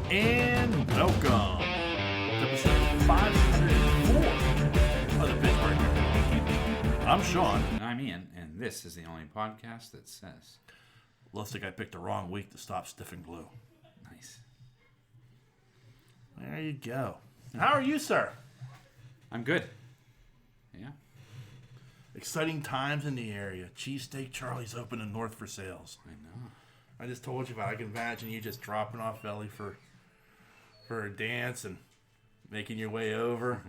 And welcome to episode 504 of the Pittsburgh News. I'm Sean. I'm Ian, and this is the only podcast that says... Looks like I picked the wrong week to stop stiff and glue. Nice. There you go. How are you, sir? I'm good. Yeah. Exciting times in the area. Cheesesteak Charlie's open in North for sales. I know. I just told you about it. I can imagine you just dropping off Ellie for a dance and making your way over.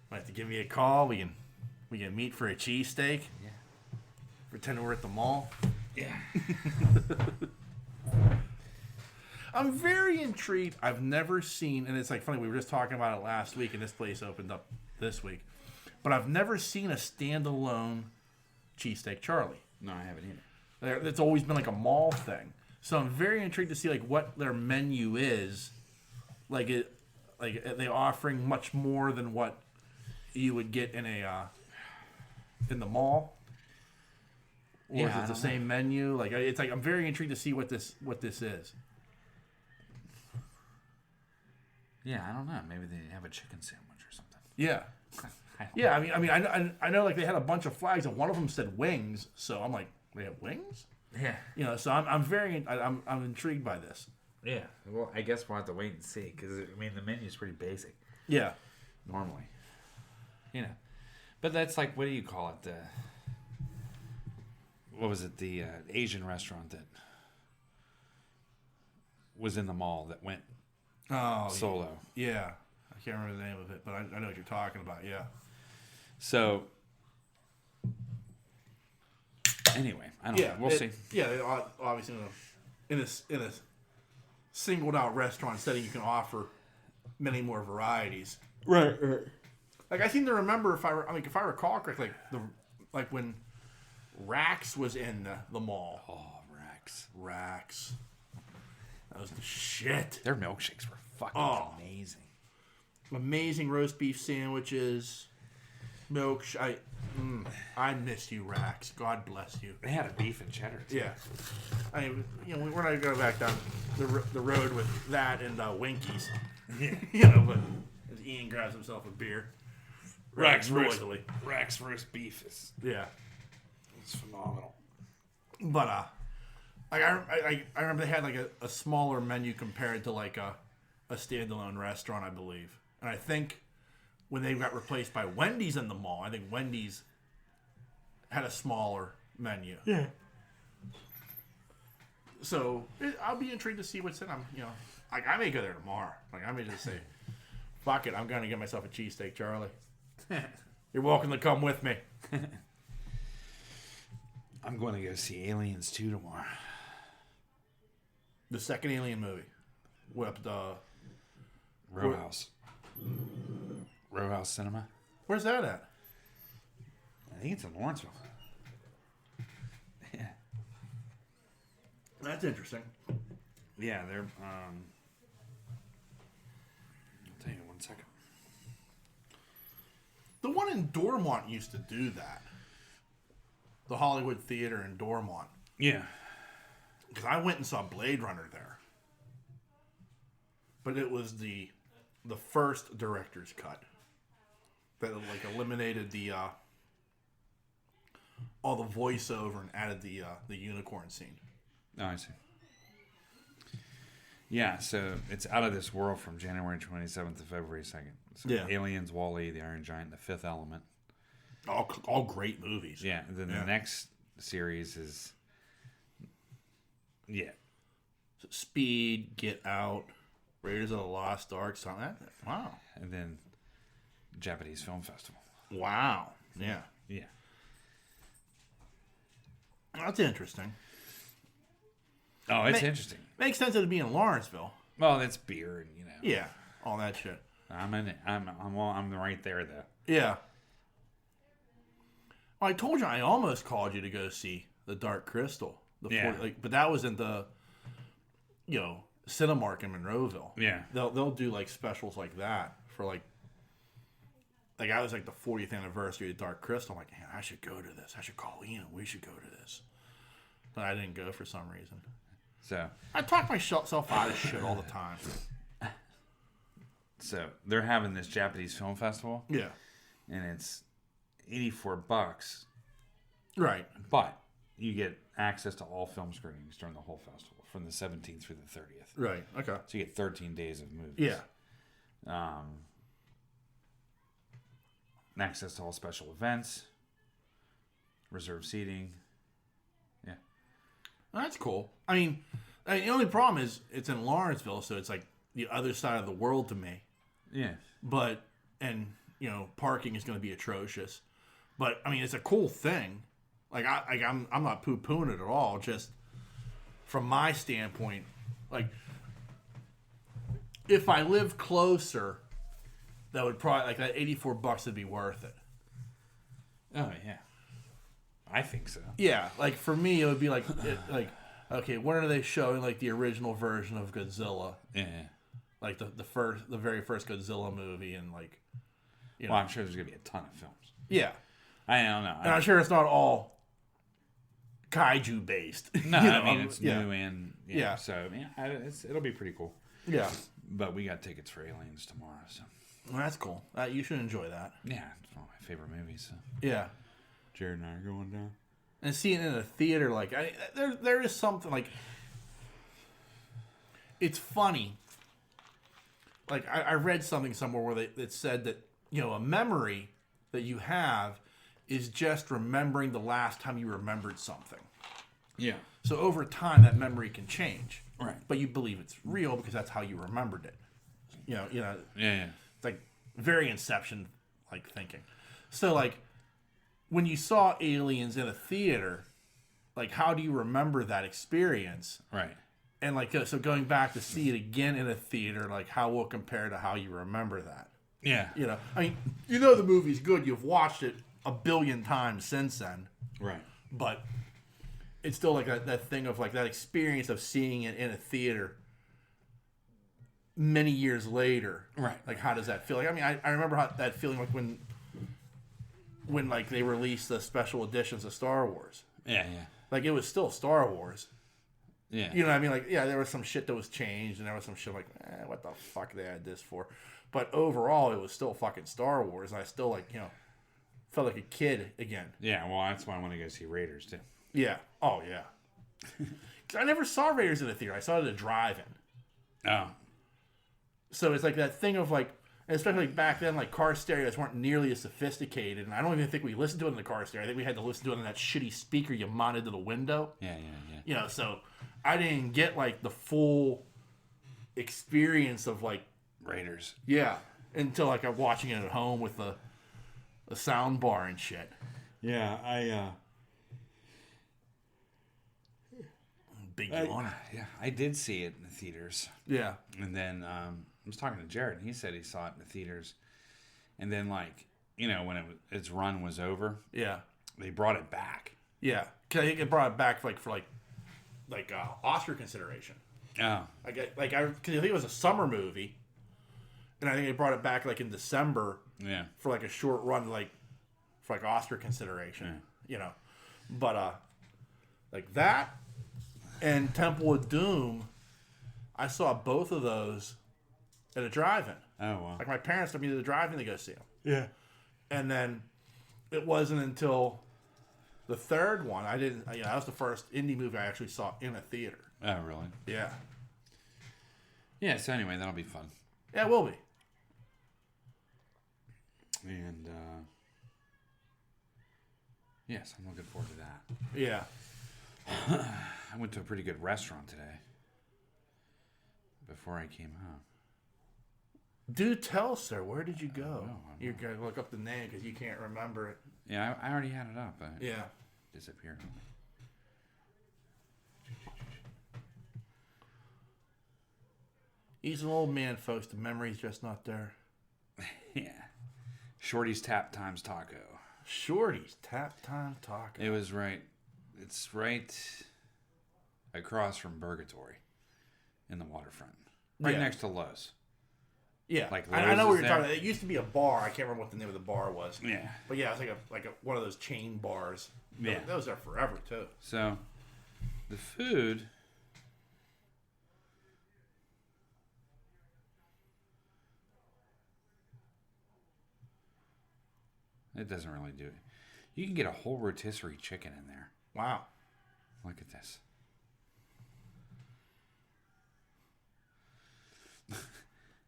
Might have to give me a call. We can meet for a cheesesteak. Yeah. Pretend we're at the mall. Yeah. I'm very intrigued. I've never seen, and it's like funny, we were just talking about it last week, and this place opened up this week. But I've never seen a standalone Cheesesteak Charlie. No, I haven't either. It's always been like a mall thing. So I'm very intrigued to see like what their menu is. Like are they offering much more than what you would get in the mall? Or is it the same menu? Like it's like I'm very intrigued to see what this is. Yeah, I don't know. Maybe they have a chicken sandwich or something. Yeah. Yeah, I know like they had a bunch of flags and one of them said wings, so I'm like, they have wings? Yeah. You know, so I'm intrigued by this. Yeah. Well, I guess we'll have to wait and see, because, the menu's pretty basic. Yeah. Normally. You know. But that's like, what do you call it? What was it? The Asian restaurant that was in the mall that went solo. Yeah. I can't remember the name of it, but I know what you're talking about, yeah. So, anyway, I don't know. We'll see. Yeah, obviously in a singled out restaurant setting, you can offer many more varieties. Right. Like I seem to remember, if I recall correctly, like when Rax was in the mall. Oh, Rax. That was the shit. Their milkshakes were fucking amazing. Amazing roast beef sandwiches. I miss you, Rax. God bless you. They had a beef and cheddar too. Yeah. We're not going to go back down the road with that and Winkies. But as Ian grabs himself a beer. Rax roast beef is it's phenomenal. But I remember they had like a smaller menu compared to like a standalone restaurant, I believe. And I think when they got replaced by Wendy's in the mall, I think Wendy's had a smaller menu. Yeah. So I'll be intrigued to see what's in them. I may go there tomorrow. Like I may just say, fuck it, I'm going to get myself a cheesesteak, Charlie. You're welcome to come with me. I'm going to go see Aliens 2 tomorrow. The second Alien movie. With Row House Cinema. Where's that at? I think it's in Lawrenceville. Yeah. That's interesting. Yeah, they're I'll tell you in 1 second. The one in Dormont used to do that. The Hollywood Theater in Dormont. Yeah. Because I went and saw Blade Runner there. But it was the first director's cut. That like eliminated the all the voiceover and added the unicorn scene. Oh, I see. Yeah, so it's Out of This World from January 27th to February 2nd. So Yeah. Aliens, Wall-E, The Iron Giant, The Fifth Element. All great movies. Yeah, and then the next series is... Yeah. So Speed, Get Out, Raiders of the Lost Ark, something like that. Wow. And then Japanese Film Festival. Wow. Yeah. Yeah. That's interesting. Oh, it's interesting. Makes sense to be in Lawrenceville. Well, it's beer and, Yeah, all that shit. I'm in it. I'm right there, though. Yeah. Well, I told you I almost called you to go see The Dark Crystal. But that was in the, Cinemark in Monroeville. Yeah. They'll do like specials like that for like I was like the 40th anniversary of Dark Crystal. I'm like, man, I should go to this. I should call Ian. We should go to this. But I didn't go for some reason. So I talk myself out of shit all the time. So they're having this Japanese film festival. Yeah. And it's $84. Right. But you get access to all film screenings during the whole festival from the 17th through the 30th. Right. Okay. So you get 13 days of movies. Yeah. Access to all special events. Reserved seating. Yeah. Well, that's cool. I mean, the only problem is it's in Lawrenceville, so it's like the other side of the world to me. Yeah. But, and, you know, parking is going to be atrocious. But, I mean, it's a cool thing. Like, I'm not poo-pooing it at all. Just from my standpoint, like, if I live closer, that would probably, like, that $84 would be worth it. Oh, yeah. I think so. Yeah, like, for me, it would be like, okay, when are they showing, like, the original version of Godzilla? Yeah. Like, the very first Godzilla movie, and, like, you know. Well, I'm sure there's going to be a ton of films. Yeah. I don't know. And I'm sure it's not all kaiju based. No, You know, I mean, it's yeah. new and... Yeah. So, yeah, it'll be pretty cool. Yeah. But we got tickets for Aliens tomorrow, so... Well, that's cool. You should enjoy that. Yeah, it's one of my favorite movies, so... Yeah. Jared and I are going down. And seeing it in a theater, like, there is something, like... It's funny. Like, I read something somewhere where it said that, you know, a memory that you have is just remembering the last time you remembered something. Yeah. So over time, that memory can change. Right. But you believe it's real because that's how you remembered it. You know. Yeah. It's like very Inception like thinking. So like when you saw Aliens in a theater, like how do you remember that experience? Right. And like so going back to see it again in a theater, like how will it compare to how you remember that? Yeah. You know, I mean, you know the movie's good. You've watched it a billion times since then. Right. But it's still like that thing of like that experience of seeing it in a theater many years later. Right. Like, how does that feel? Like, I mean, I remember that feeling like when like they released the special editions of Star Wars. Yeah. Like, it was still Star Wars. Yeah. You know what I mean? Like, yeah, there was some shit that was changed, and there was some shit like, what the fuck they had this for? But overall, it was still fucking Star Wars, and I still, like, you know, felt like a kid again. Yeah, well, that's why I want to go see Raiders, too. Yeah. Oh, yeah. 'Cause I never saw Raiders in a theater. I saw it at a drive-in. Oh. So it's like that thing of, like, and especially like back then, like, car stereos weren't nearly as sophisticated, and I don't even think we listened to it in the car stereo. I think we had to listen to it in that shitty speaker you mounted to the window. Yeah. You know, so I didn't get, like, the full experience of, like... Raiders. Yeah. Until, like, I'm watching it at home with the sound bar and shit. Yeah, Big yawn. Yeah, I did see it in the theaters. Yeah. And then I was talking to Jared, and he said he saw it in the theaters. And then, like, you know, when its run was over, Yeah. they brought it back. Yeah. 'Cause I think it brought it back, like, for, like Oscar consideration. Oh. Because I think it was a summer movie, and I think they brought it back like in December. Yeah. For like a short run, like for like Oscar consideration, you know. But like that and Temple of Doom, I saw both of those at a drive-in. Oh wow. Like my parents took me to the drive-in to go see them. Yeah. And then it wasn't until the third one that was the first indie movie I actually saw in a theater. Oh really? Yeah. Yeah. So anyway, that'll be fun. Yeah, it will be. And yes, I'm looking forward to that. Yeah. I went to a pretty good restaurant today before I came home. Do tell, sir. Where did you go? know. You're going to look up the name because you can't remember it. Yeah, I already had it up, but it Yeah. disappeared on me. He's an old man, folks. The memory's just not there. Yeah. Shorty's Tap Times Taco. Shorty's Tap Time Taco. It was right. It's right across from Purgatory in the waterfront. Right Yeah. next to Lowe's. Yeah. Like I know Lowe's what is you're talking there. about. It used to be a bar. I can't remember what the name of the bar was. Yeah. But yeah, it's like a one of those chain bars. Yeah. That was there forever, too. So the food It doesn't really do it. You can get a whole rotisserie chicken in there. Wow. Look at this.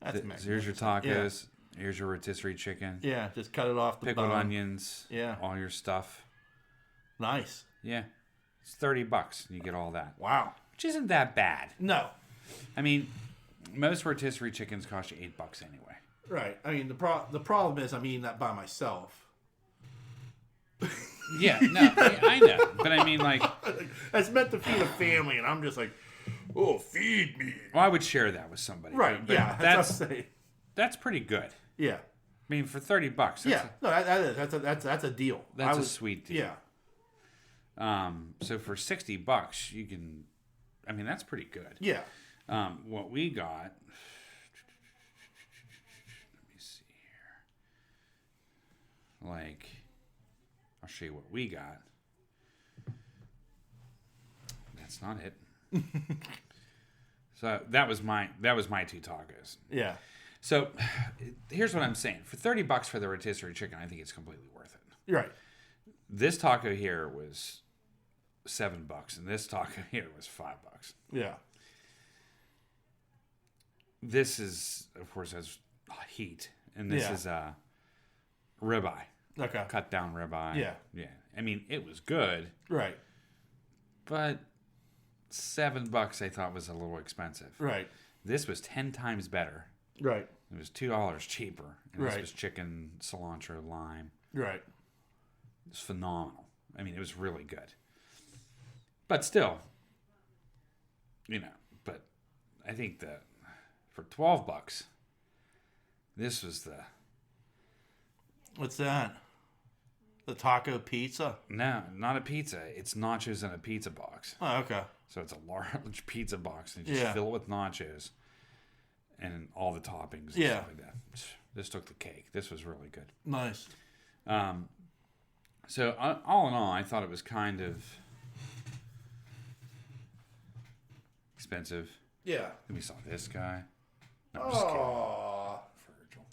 That's Here's your tacos. Yeah. Here's your rotisserie chicken. Yeah, just cut it off the pickled bone. onions. Yeah. All your stuff. Nice. Yeah. It's $30 and you get all that. Wow. Which isn't that bad. No. I mean, most rotisserie chickens cost you $8 anyway. Right. I mean, the problem is I'm eating that by myself. Yeah, no, I know. But I mean, like... It's meant to feed a family, and I'm just like, oh, feed me. Well, I would share that with somebody. Right, but yeah. That's pretty good. Yeah. I mean, for $30. Yeah. No, that's a deal. That's a sweet deal. Yeah. So for $60, you can... I mean, that's pretty good. Yeah. What we got... Let me see here. Like... I'll show you what we got. That's not it. So that was my 2 tacos. Yeah. So here's what I'm saying. For $30 for the rotisserie chicken, I think it's completely worth it. Right. This taco here was $7, and this taco here was $5. Yeah. This is, of course, has heat, and this is ribeye. Okay. Cut down ribeye. Yeah. Yeah. I mean, it was good. Right. But $7 I thought was a little expensive. Right. This was 10 times better. Right. It was $2 cheaper. And Right. this was chicken, cilantro, lime. Right. It was phenomenal. I mean, it was really good. But still, but I think that for $12, this was the... What's that? The taco pizza? No, not a pizza. It's nachos in a pizza box. Oh, okay. So it's a large pizza box, and you just fill it with nachos and all the toppings and stuff like that. This took the cake. This was really good. Nice. So all in all, I thought it was kind of expensive. Yeah. Then we saw this guy. No, I'm just kidding. Aww. Virgil.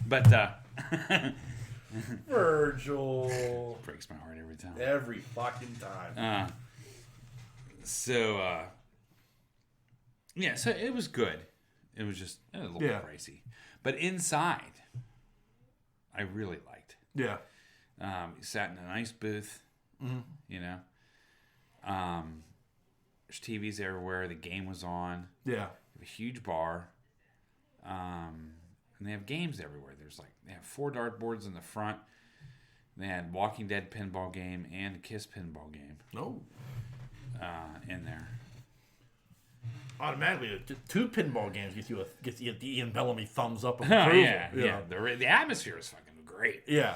But Virgil. breaks my heart every time. Every fucking time. So it was good. It was just a little pricey. But inside, I really liked. Yeah. We sat in a nice booth, there's TVs everywhere. The game was on. Yeah. They have a huge bar. And they have games everywhere. They have 4 dartboards in the front. They had Walking Dead pinball game and a Kiss pinball game. No. In there. Automatically, 2 pinball games gets you the Ian Bellamy thumbs up. Yeah. The atmosphere is fucking great. Yeah.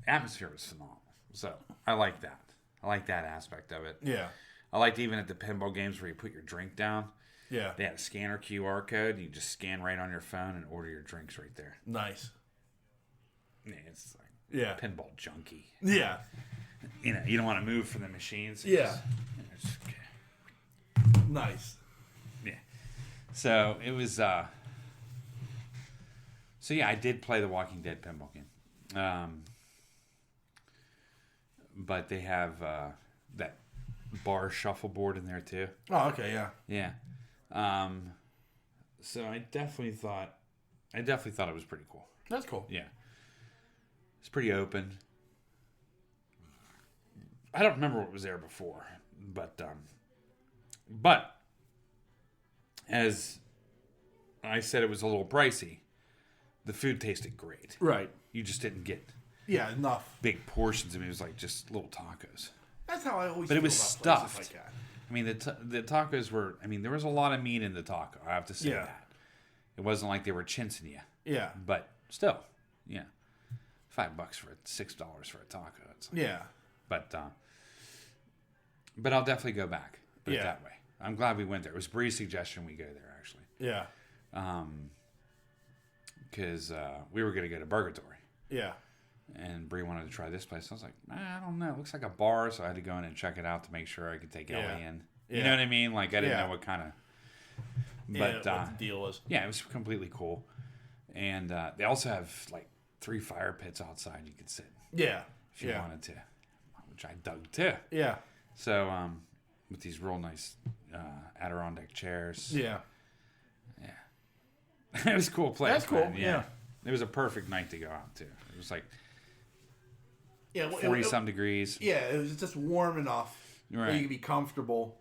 Atmosphere was phenomenal. So I like that. I like that aspect of it. Yeah. I liked even at the pinball games where you put your drink down. Yeah. They had a scanner QR code. You just scan right on your phone and order your drinks right there. Nice. Yeah, it's like pinball junkie. Yeah. You don't want to move from the machines. So Nice. Yeah. So it was. So I did play the Walking Dead pinball game. But they have that bar shuffleboard in there too. Oh, okay, yeah. Yeah. So I definitely thought it was pretty cool. That's cool. Yeah. It's pretty open. I don't remember what was there before, but as I said, it was a little pricey. The food tasted great. Right. You just didn't get enough big portions. I mean, it was like just little tacos. That's how I always. But feel it was about places stuffed. like that. I mean, the tacos were. I mean, there was a lot of meat in the taco. I have to say that. It wasn't like they were chinsing you. Yeah. But still, $5 for $6 for a taco. It's like, But I'll definitely go back. Put it that way. I'm glad we went there. It was Bree's suggestion we go there, actually. Yeah. Because we were going to go to Burgatory. Yeah. And Bree wanted to try this place. I was like, I don't know. It looks like a bar, so I had to go in and check it out to make sure I could take Ellie in. You know what I mean? Like, I didn't know what kind of... But what the deal was. Yeah, it was completely cool. And they also have like 3 fire pits outside you could sit Yeah. if you wanted to, which I dug too. Yeah. So with these real nice Adirondack chairs. Yeah. It was a cool place. That's cool. Man. Yeah. It was a perfect night to go out to. It was like 40 some degrees. Yeah, it was just warm enough where you could be comfortable.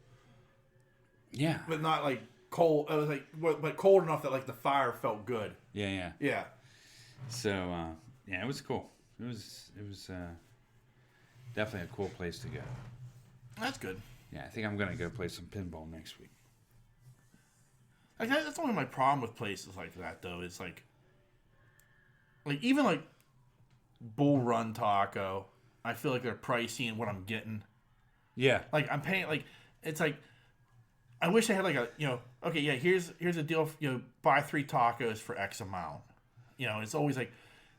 Yeah. But not like cold. It was like, but cold enough that like the fire felt good. Yeah. Yeah. So it was cool. It was definitely a cool place to go. That's good. Yeah, I think I'm gonna go play some pinball next week. Like that's only my problem with places like that though. It's like even like Bull Run Taco. I feel like they're pricey in what I'm getting. Yeah. Like I'm paying it's like I wish I had like a okay, yeah, here's a deal, buy 3 tacos for X amount. It's always like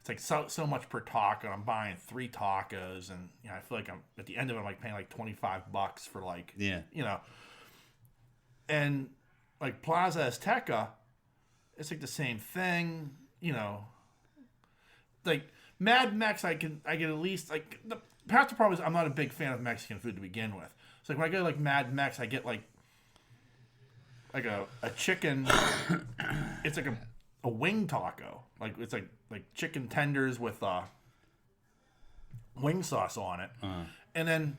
it's like so much per taco. I'm buying 3 tacos and I feel like I'm at the end of it I'm like paying like $25 for like and like Plaza Azteca, it's like the same thing, like Mad Mex I get at least like perhaps the problem is I'm not a big fan of Mexican food to begin with. So like when I go to like Mad Mex I get like a chicken it's like a wing taco. Like it's like chicken tenders with wing sauce on it. And then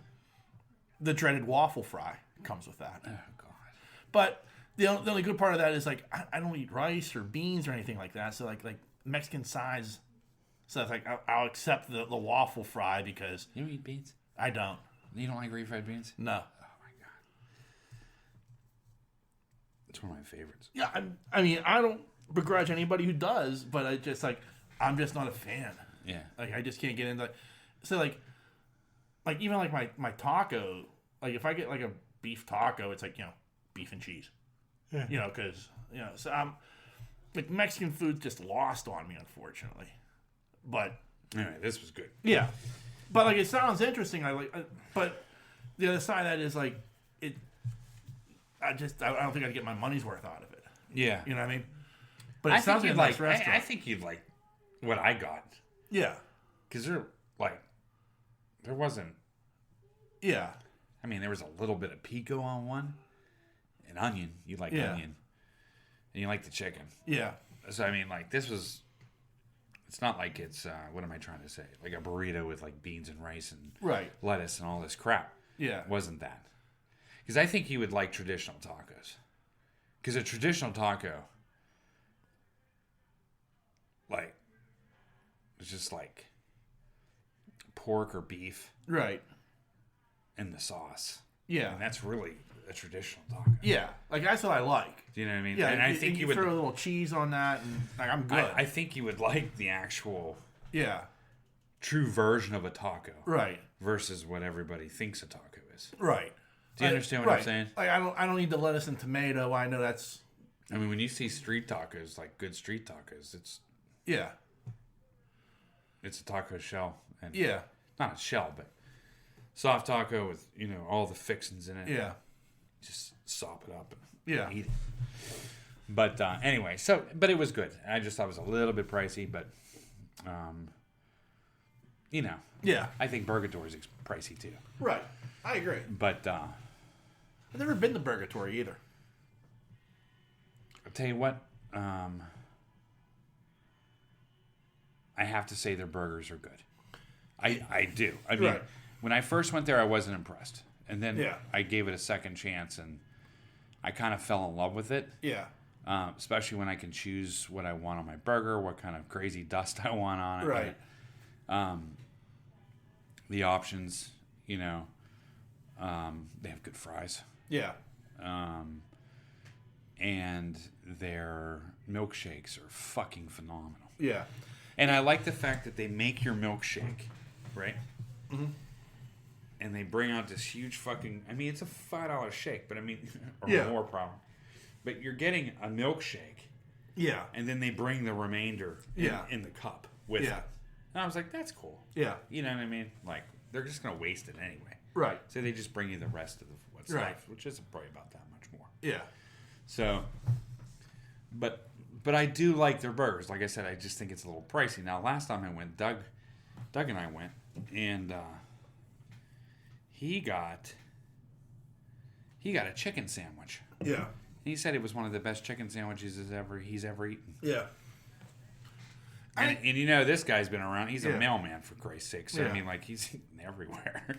the dreaded waffle fry comes with that. Oh god. But the only good part of that is like I don't eat rice or beans or anything like that. So like Mexican sides, so it's like I'll accept the waffle fry because You don't eat beans? I don't. You don't like refried beans? No. Oh my god. It's one of my favorites. Yeah, I mean I don't begrudge anybody who does, but I just like I'm just not a fan. Yeah. Like I just can't get into. So like even like my taco, like if I get like a beef taco, it's like beef and cheese. Yeah. Because so I'm like Mexican food's just lost on me, unfortunately. But anyway, this was good. yeah, but like it sounds interesting. But the other side of that is like it. I don't think I'd get my money's worth out of it. Yeah. You know what I mean? But it sounds like a nice restaurant. I think you'd like what I got. Yeah. Because there wasn't. Yeah. I mean, there was a little bit of pico on one. An onion. You like onion. And you like the chicken. Yeah. So, I mean, like, this was. It's not like it's. What am I trying to say? Like a burrito with, like, beans and rice and lettuce and all this crap. Yeah. It wasn't that. Because I think you would like traditional tacos. Because a traditional taco. Like. It's just like. Pork or beef. Right. And the sauce. Yeah. And that's really a traditional taco. Yeah. Like, that's what I like. Do you know what I mean? Yeah. And I think you would throw a little cheese on that and, like, I'm good. I think you would like the actual yeah. true version of a taco. Right. Versus what everybody thinks a taco is. Right. Do you understand what I'm saying? Like, I don't need the lettuce and tomato. I know that's... I mean, when you see street tacos, like good street tacos, it's... Yeah. It's a taco shell. And yeah. Not a shell, but soft taco with, all the fixings in it. Yeah. Just sop it up and eat it. But anyway, but it was good. I just thought it was a little bit pricey, but, Yeah. I think Burgatory is pricey too. Right. I agree. But, I've never been to Burgatory either. I'll tell you what, I have to say their burgers are good. I do. I mean, when I first went there, I wasn't impressed. And then I gave it a second chance, and I kind of fell in love with it. Yeah. Especially when I can choose what I want on my burger, what kind of crazy dust I want on it. Right. The options, they have good fries. Yeah. And their milkshakes are fucking phenomenal. Yeah. And I like the fact that they make your milkshake, right? Mm-hmm. And they bring out this huge fucking... I mean, it's a $5 shake, but I mean... or more, probably. But you're getting a milkshake. Yeah. And then they bring the remainder in the cup with it. And I was like, that's cool. Yeah. You know what I mean? Like, they're just going to waste it anyway. Right. So they just bring you the rest of what's left, which is probably about that much more. Yeah. So... But But I do like their burgers. Like I said, I just think it's a little pricey. Now, last time I went, Doug and I went, and he got a chicken sandwich. Yeah. He said it was one of the best chicken sandwiches he's ever eaten. Yeah. And you know, this guy's been around. He's a mailman, for Christ's sake. So, Yeah. I mean, like, he's eating everywhere.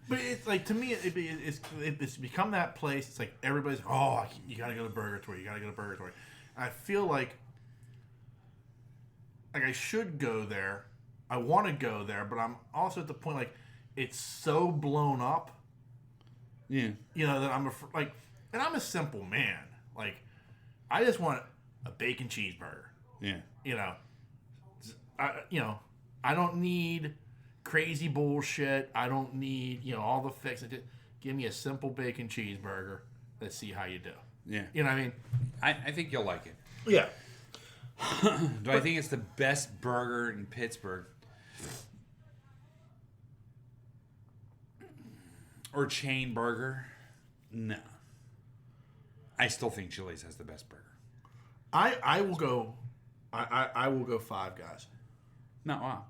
But it's like, to me, it's become that place. It's like everybody's, oh, you got to go to Burgatory. You got to go to Burgatory. I feel like I should go there. I want to go there, but I'm also at the point, like, it's so blown up. Yeah. You know, that and I'm a simple man. Like, I just want a bacon cheeseburger. Yeah. You know, I don't need crazy bullshit. I don't need, all the fix. Give me a simple bacon cheeseburger. Let's see how you do. Yeah. You know what I mean? I think you'll like it. Yeah. I think it's the best burger in Pittsburgh? Or chain burger? No. I still think Chili's has the best burger. I will go. I will go Five Guys. No, wow.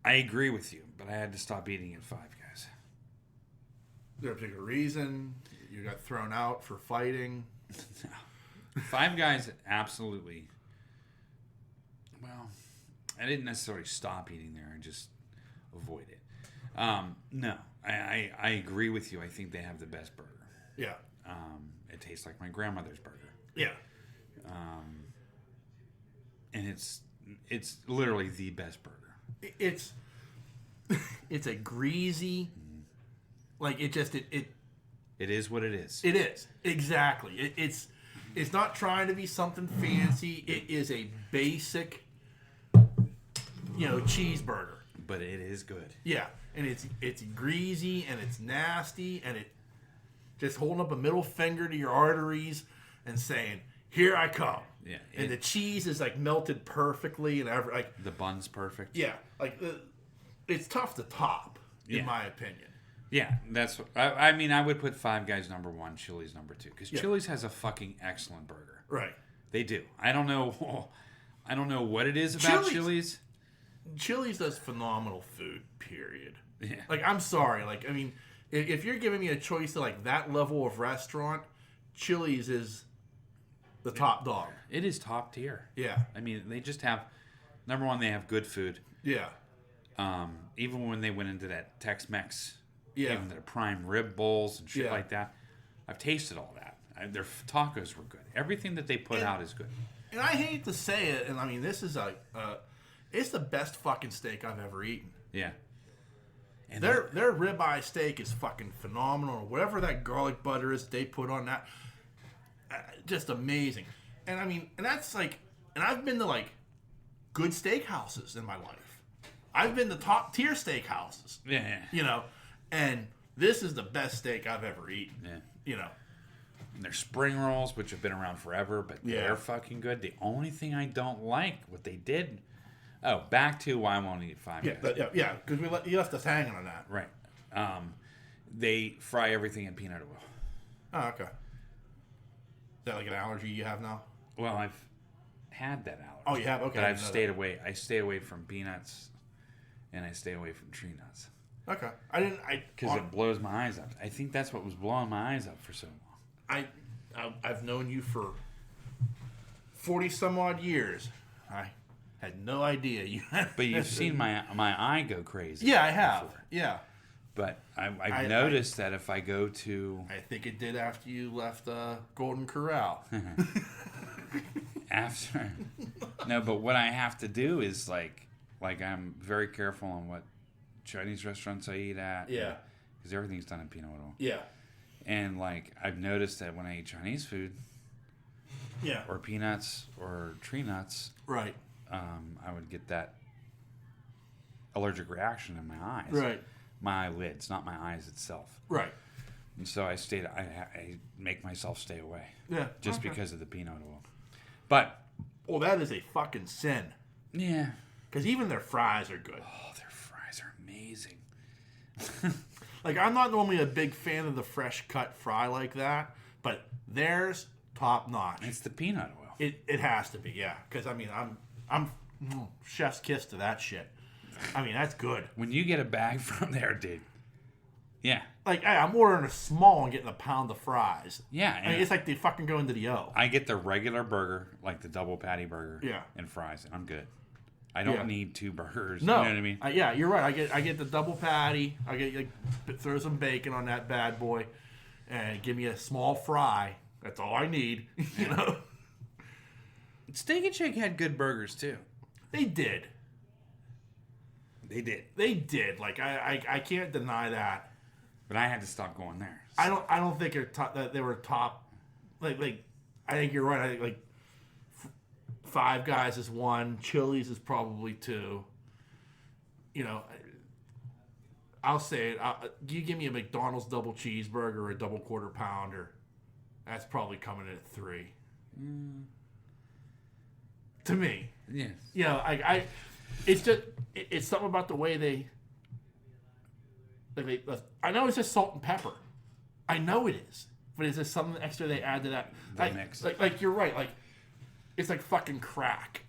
I agree with you, but I had to stop eating at Five Guys. Is there a particular reason you got thrown out for fighting? No. Five Guys, absolutely. Well, I didn't necessarily stop eating there. I just avoid it. No, I agree with you. I think they have the best burger. Yeah. It tastes like my grandmother's burger. Yeah. And it's literally the best burger. It's a greasy, like it is what it is. It is exactly. It's not trying to be something fancy. It is a basic, cheeseburger. But it is good. Yeah, and it's greasy and it's nasty and it just holding up a middle finger to your arteries and saying, "Here I come." Yeah, and the cheese is like melted perfectly and the bun's perfect. Yeah, like it's tough to top, in my opinion. Yeah, that's what I mean. I would put Five Guys number 1, Chili's number 2, because Chili's has a fucking excellent burger. Right. They do. I don't know what it is about Chili's. Chili's does phenomenal food. Period. Yeah. Like, I'm sorry. Like, I mean, if you're giving me a choice of like that level of restaurant, Chili's is the top dog. It is top tier. Yeah. I mean, they just have, number 1, they have good food. Yeah. Even when they went into that Tex-Mex, even their prime rib bowls and shit like that, I've tasted all that. Their tacos were good. Everything that they put out is good. And I hate to say it, and I mean, this is it's the best fucking steak I've ever eaten. Yeah. And their ribeye steak is fucking phenomenal. Whatever that garlic butter is they put on that, just amazing. And I mean, and that's like, and I've been to like good steakhouses in my life. I've been to top tier steakhouses. Yeah. And this is the best steak I've ever eaten. Yeah. And their spring rolls, which have been around forever, but they're fucking good. The only thing I don't like, what they did. Oh, back to why I won't eat Five Guys. Because you left us hanging on that. Right. They fry everything in peanut oil. Oh, okay. Is that like an allergy you have now? Well, I've had that allergy. Oh, you have? Okay. But I've stayed away. I stay away from peanuts, and I stay away from tree nuts. Okay. Because it blows my eyes up. I think that's what was blowing my eyes up for so long. I've known you for 40 some odd years. I had no idea you had. But you've seen my eye go crazy. Yeah, I have. Before. Yeah. But I've noticed that if I go to... I think it did after you left Golden Corral. After... No, but what I have to do is like I'm very careful on what Chinese restaurants I eat at. Yeah. Because everything's done in peanut oil. Yeah. And like I've noticed that when I eat Chinese food... Yeah. Or peanuts or tree nuts... Right. I would get that allergic reaction in my eyes. Right. My eyelids, not my eyes itself. Right. And so I make myself stay away. Yeah. Just because of the peanut oil. But... Well, that is a fucking sin. Yeah. Because even their fries are good. Oh, their fries are amazing. Like, I'm not normally a big fan of the fresh cut fry like that, but theirs top notch. It's the peanut oil. It has to be, yeah. Because I mean, I'm chef's kiss to that shit. I mean, that's good. When you get a bag from there, dude. Yeah. Like, hey, I'm ordering a small and getting a pound of fries. Yeah. I mean, it's like they fucking go into the O. I get the regular burger, like the double patty burger. Yeah. And fries, and I'm good. I don't need 2 burgers. No. You know what I mean? Yeah, you're right. I get the double patty. I get like throw some bacon on that bad boy, and give me a small fry. That's all I need. You know. Steak and Shake had good burgers too. They did. They did. They did. Like I can't deny that. But I had to stop going there. So. I don't think that they were top. Like I think you're right. I think like Five Guys is 1. Chili's is probably 2. You know, I'll say it. You give me a McDonald's double cheeseburger or a double quarter pounder, that's probably coming in at 3. To me. Yes. You know, it's just it's something about the way they. I know it's just salt and pepper. I know it is, but it's just something extra they add to that. Like you're right. Like it's like fucking crack.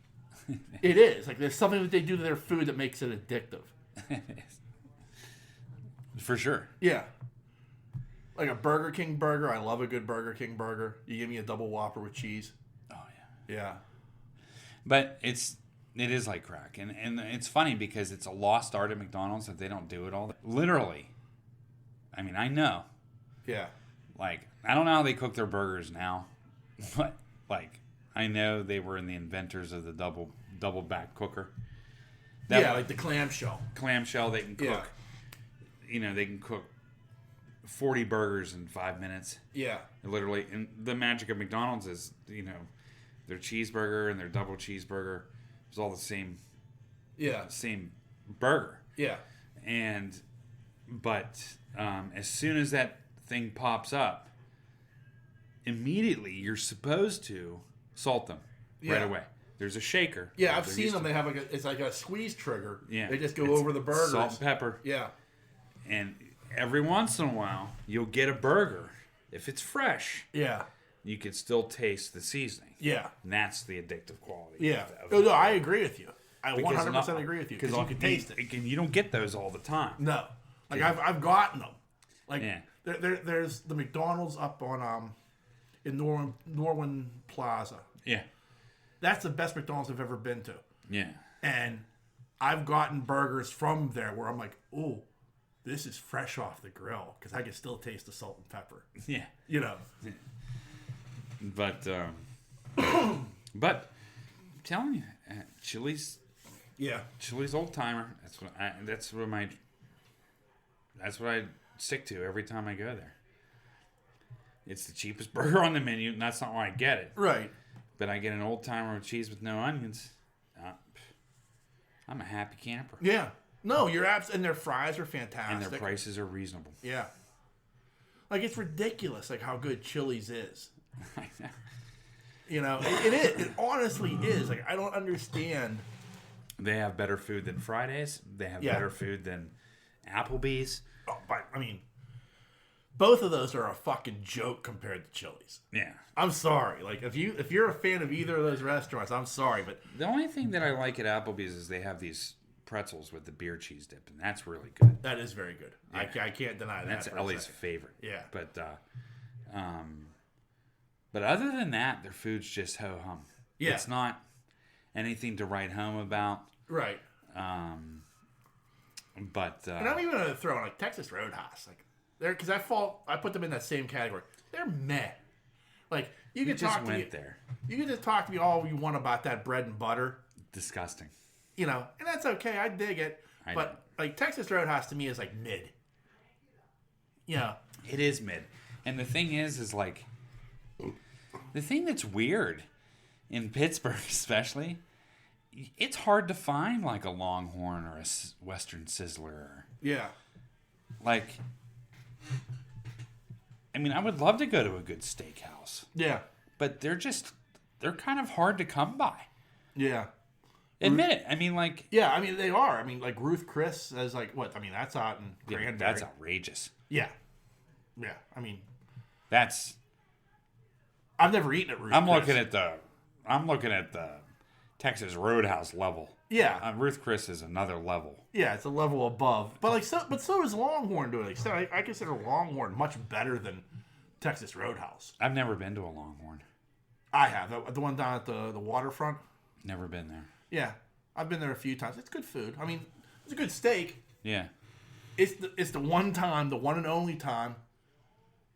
It is. Like there's something that they do to their food that makes it addictive. For sure. Yeah. Like a Burger King burger. I love a good Burger King burger. You give me a double Whopper with cheese. Oh yeah. Yeah. But it is like crack, and it's funny because it's a lost art at McDonald's that they don't do it all. Literally, I mean, I know. Yeah. Like, I don't know how they cook their burgers now, but like, I know they were in the inventors of the double back cooker. Like the clamshell. Clamshell, they can cook. Yeah. You know, they can cook 40 burgers in 5 minutes. Yeah. Literally, and the magic of McDonald's is, you know, their cheeseburger and their double cheeseburger. It's all the same. Yeah. Same burger. Yeah. But as soon as that thing pops up, immediately you're supposed to salt them right away. There's a shaker. Yeah, I've seen them. They have it's like a squeeze trigger. Yeah. They just go over the burgers. Salt and pepper. Yeah. And every once in a while, you'll get a burger. If it's fresh. Yeah. You can still taste the seasoning. Yeah. And that's the addictive quality. Yeah. No, I agree with you. I 100% agree with you. Because you can taste it. And you don't get those all the time. No. Like, I've gotten them. Like, there's the McDonald's up on in Norwin Plaza. Yeah. That's the best McDonald's I've ever been to. Yeah. And I've gotten burgers from there where I'm like, ooh, this is fresh off the grill. Because I can still taste the salt and pepper. Yeah. You know. Yeah. But I'm telling you, Chili's. Yeah. Chili's old timer. That's what I stick to every time I go there. It's the cheapest burger on the menu, and that's not why I get it. Right. But I get an old timer with cheese with no onions. I'm a happy camper. Yeah. No, your apps and their fries are fantastic. And their prices are reasonable. Yeah. Like, it's ridiculous, like, how good Chili's is. I know. You know, it is. It honestly is. Like, I don't understand. They have better food than Fridays. They have better food than Applebee's. Oh, but, I mean, both of those are a fucking joke compared to Chili's. Yeah. I'm sorry. Like, if you're a fan of either of those restaurants, I'm sorry, but the only thing that I like at Applebee's is they have these pretzels with the beer cheese dip, and that's really good. That is very good. Yeah. I can't deny that. That's Ellie's favorite. Yeah. But other than that, their food's just ho hum. Yeah. It's not anything to write home about. Right. And I'm even gonna throw in like Texas Roadhouse, like there because I put them in that same category. They're meh. Like you can talk to me. You can just talk to me all you want about that bread and butter. Disgusting. You know, and that's okay. I dig it. But like Texas Roadhouse to me is like mid. You know. It is mid. And the thing is like the thing that's weird in Pittsburgh especially, it's hard to find like a Longhorn or a Western Sizzler. Yeah. Like, I mean, I would love to go to a good steakhouse. Yeah. But they're kind of hard to come by. Yeah. Admit it. I mean, like... Yeah, I mean, they are. I mean, like, Ruth Chris as, like, what? I mean, that's out in Granbury. That's outrageous. Yeah. Yeah, I mean... That's... I've never eaten at Ruth I'm Chris. looking at the Texas Roadhouse level. Yeah. Ruth Chris is another level. Yeah, it's a level above. But so is Longhorn doing it. So I consider Longhorn much better than Texas Roadhouse. I've never been to a Longhorn. I have. The one down at the waterfront. Never been there. Yeah. I've been there a few times. It's good food. I mean, it's a good steak. Yeah. It's the one and only time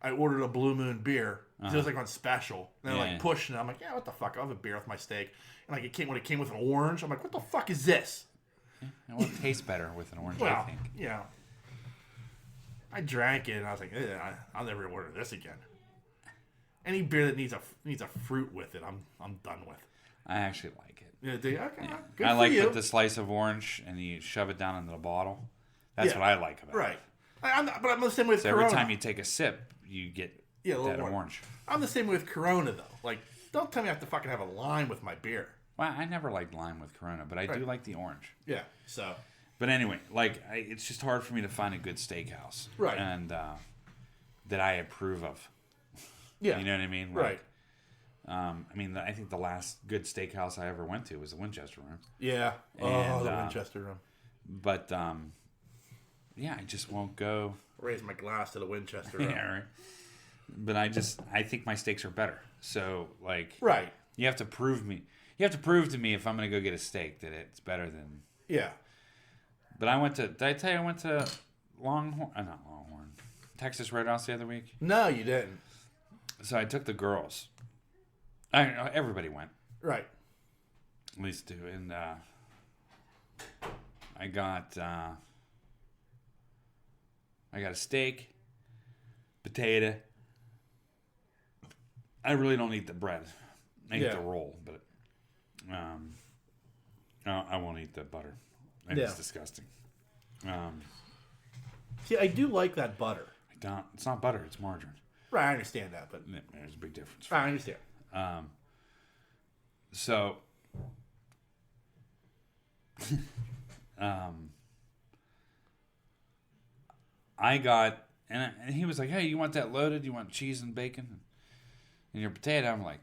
I ordered a Blue Moon beer. It was like on special. And they're like pushing it. I'm like, yeah, what the fuck? I'll have a beer with my steak. And like when it came with an orange, I'm like, what the fuck is this? Yeah, well, it tastes better with an orange, I think. Yeah. I drank it and I was like, I'll never order this again. Any beer that needs a fruit with it, I'm done with. I actually like it. Yeah, okay, Yeah. good I for like you. with the slice of orange and you shove it down into the bottle. That's what I like about it. Right. But I'm the same with Corona. Every time you take a sip, you get that orange. I'm the same with Corona, though. Like, don't tell me I have to fucking have a lime with my beer. Well, I never liked lime with Corona, but I do like the orange. Yeah, so. But anyway, it's just hard for me to find a good steakhouse. Right. And that I approve of. Yeah. You know what I mean? Right. I think the last good steakhouse I ever went to was the Winchester Room. Yeah. And, the Winchester Room. But, yeah, I just won't go. Raise my glass to the Winchester Room. Yeah, right. But I think my steaks are better. So, right. You have to prove to me if I'm going to go get a steak that it's better than. Yeah. But did I tell you I went to not Longhorn, Texas Roadhouse the other week? No, you didn't. So I took the girls. Everybody went. Right. At least two. And I got a steak, potato. I really don't eat the bread. I eat the roll, but I won't eat the butter. It's disgusting. See, I do like that butter. I don't. It's not butter. It's margarine. Right, I understand that, but There's a big difference. I understand. So, I got, and he was like, "Hey, you want that loaded? You want cheese and bacon and your potato?" I'm like,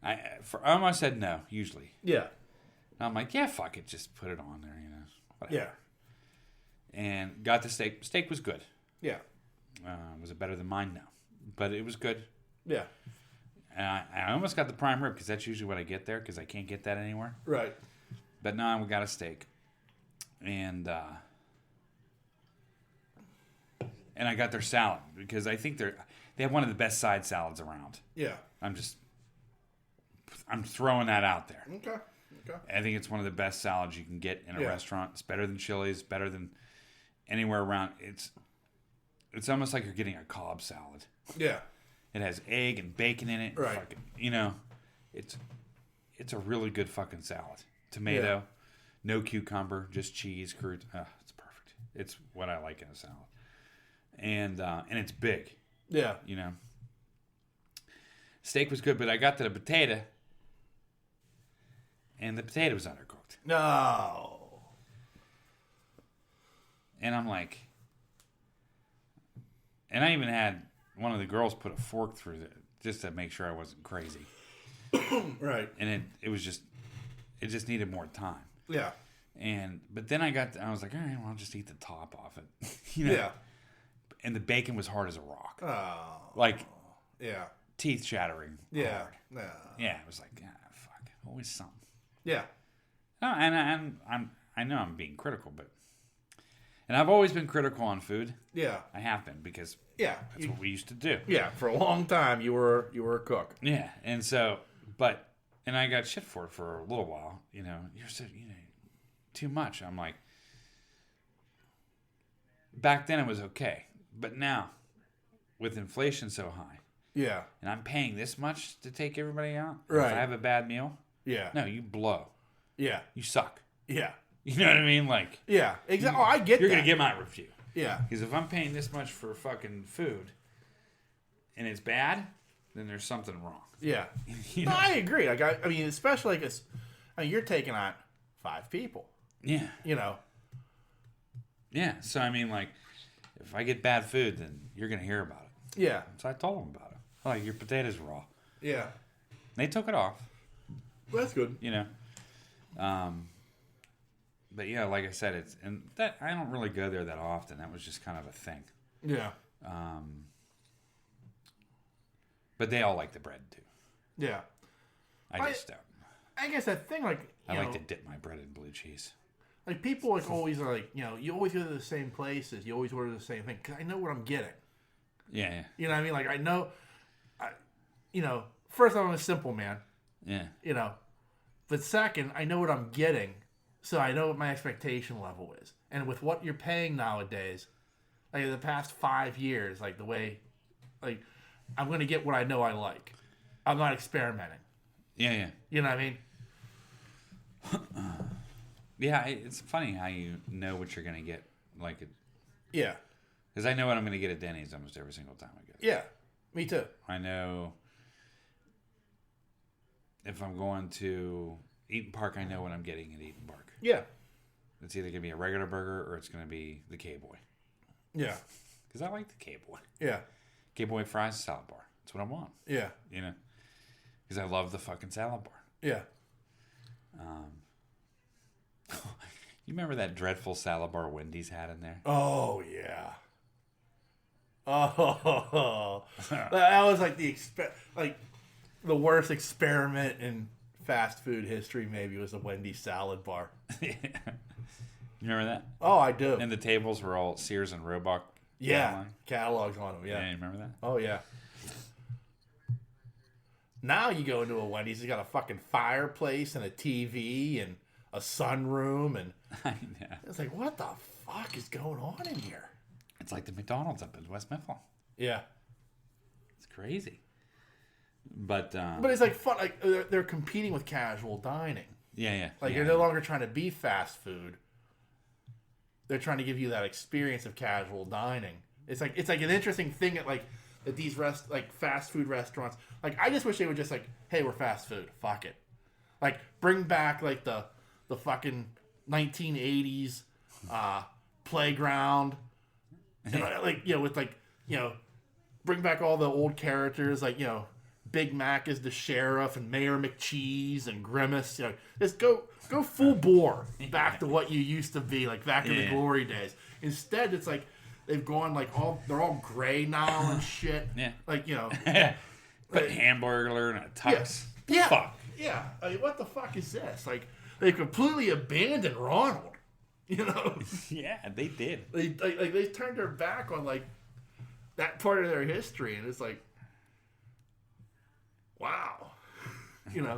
I almost said no. Usually, Yeah. and I'm like, "Yeah, fuck it, just put it on there, whatever." Yeah. And got the steak. Steak was good. Yeah. Was it better than mine? No, but it was good. Yeah. And I almost got the prime rib because that's usually what I get there because I can't get that anywhere. Right. But no, we got a steak, and I got their salad because I think they have one of the best side salads around. Yeah. I'm throwing that out there. Okay. I think it's one of the best salads you can get in a restaurant. It's better than Chili's, better than anywhere around. It's almost like you're getting a Cobb salad. Yeah. It has egg and bacon in it. Right. Fucking, it's a really good fucking salad. Tomato, no cucumber, just cheese, crude. It's perfect. It's what I like in a salad. And it's big. Yeah. Steak was good, but I got to the potato, and the potato was undercooked. No. And I'm like, and I even had one of the girls put a fork through it just to make sure I wasn't crazy. Right. And it just needed more time. Yeah. But then I was like, all right, well, I'll just eat the top off it. Yeah. And the bacon was hard as a rock. Oh. Yeah. Teeth shattering. Yeah. Hard. No. Yeah. It was like, fuck, always something. Yeah. No, and I know I'm being critical, and I've always been critical on food. Yeah. I have been because that's what we used to do. Yeah. For a long time, you were a cook. Yeah. And so, and I got shit for it for a little while. You're so too much. I'm like, back then it was okay, but now with inflation so high, yeah, and I'm paying this much to take everybody out. Right. If I have a bad meal, yeah, no, you blow. Yeah, you suck. Yeah, you know what I mean? Like, yeah, exactly. Oh, I get. You're gonna get my review. Yeah, because if I'm paying this much for fucking food, and it's bad, then there's something wrong. Yeah, No, I agree. Like, I mean, especially because you're taking on 5 people. Yeah, Yeah, so I mean, like, if I get bad food, then you're gonna hear about it. Yeah. So I told him about it. Like, your potatoes raw. Yeah. They took it off. Well, that's good. You know. But yeah, like I said, I don't really go there that often. That was just kind of a thing. Yeah. But they all like the bread too. Yeah. I just don't. I guess that thing, like, I like to dip my bread in blue cheese. Like, people like always are like, you always go to the same places. You always order the same thing. Because I know what I'm getting. Yeah. You know what I mean? Like, I know, first I'm a simple man. Yeah. But second, I know what I'm getting. So I know what my expectation level is. And with what you're paying nowadays, like in the past 5 years, like the way, like, I'm going to get what I know I like. I'm not experimenting. Yeah. You know what I mean? Yeah, it's funny how you know what you're going to get. Yeah. Because I know what I'm going to get at Denny's almost every single time I go. Yeah, me too. I know if I'm going to Eaton Park, I know what I'm getting at Eaton Park. Yeah. It's either going to be a regular burger or it's going to be the K-Boy. Yeah. Because I like the K-Boy. Yeah. K-Boy fries, salad bar. That's what I want. Yeah. Because I love the fucking salad bar. Yeah. You remember that dreadful salad bar Wendy's had in there? Oh, yeah. Oh, that was like the worst experiment in fast food history. Maybe was a Wendy's salad bar. You remember that? Oh, I do. And the tables were all Sears and Roebuck. Yeah, catalogs on them. Yeah, you remember that? Oh yeah. Now you go into a Wendy's, it's got a fucking fireplace and a TV and a sunroom, and I know. It's like, what the fuck is going on in here? It's like the McDonald's up in West Mifflin. Yeah, it's crazy. But it's like fun. Like they're competing with casual dining. Yeah. Like they're no longer trying to be fast food. They're trying to give you that experience of casual dining. It's like an interesting thing at these fast food restaurants. Like, I just wish they would just like, hey, we're fast food. Fuck it. Like, bring back like the fucking 1980s playground. And bring back all the old characters, Big Mac is the sheriff and Mayor McCheese and Grimace. Just go full bore back to what you used to be, like back in the glory days. Instead, it's like they've gone they're all gray now and shit. Yeah. Put Hamburglar in a tux. Yeah. Fuck. Yeah. What the fuck is this? Like, they completely abandoned Ronald. Yeah, they did. They turned their back on that part of their history, and it's like, wow.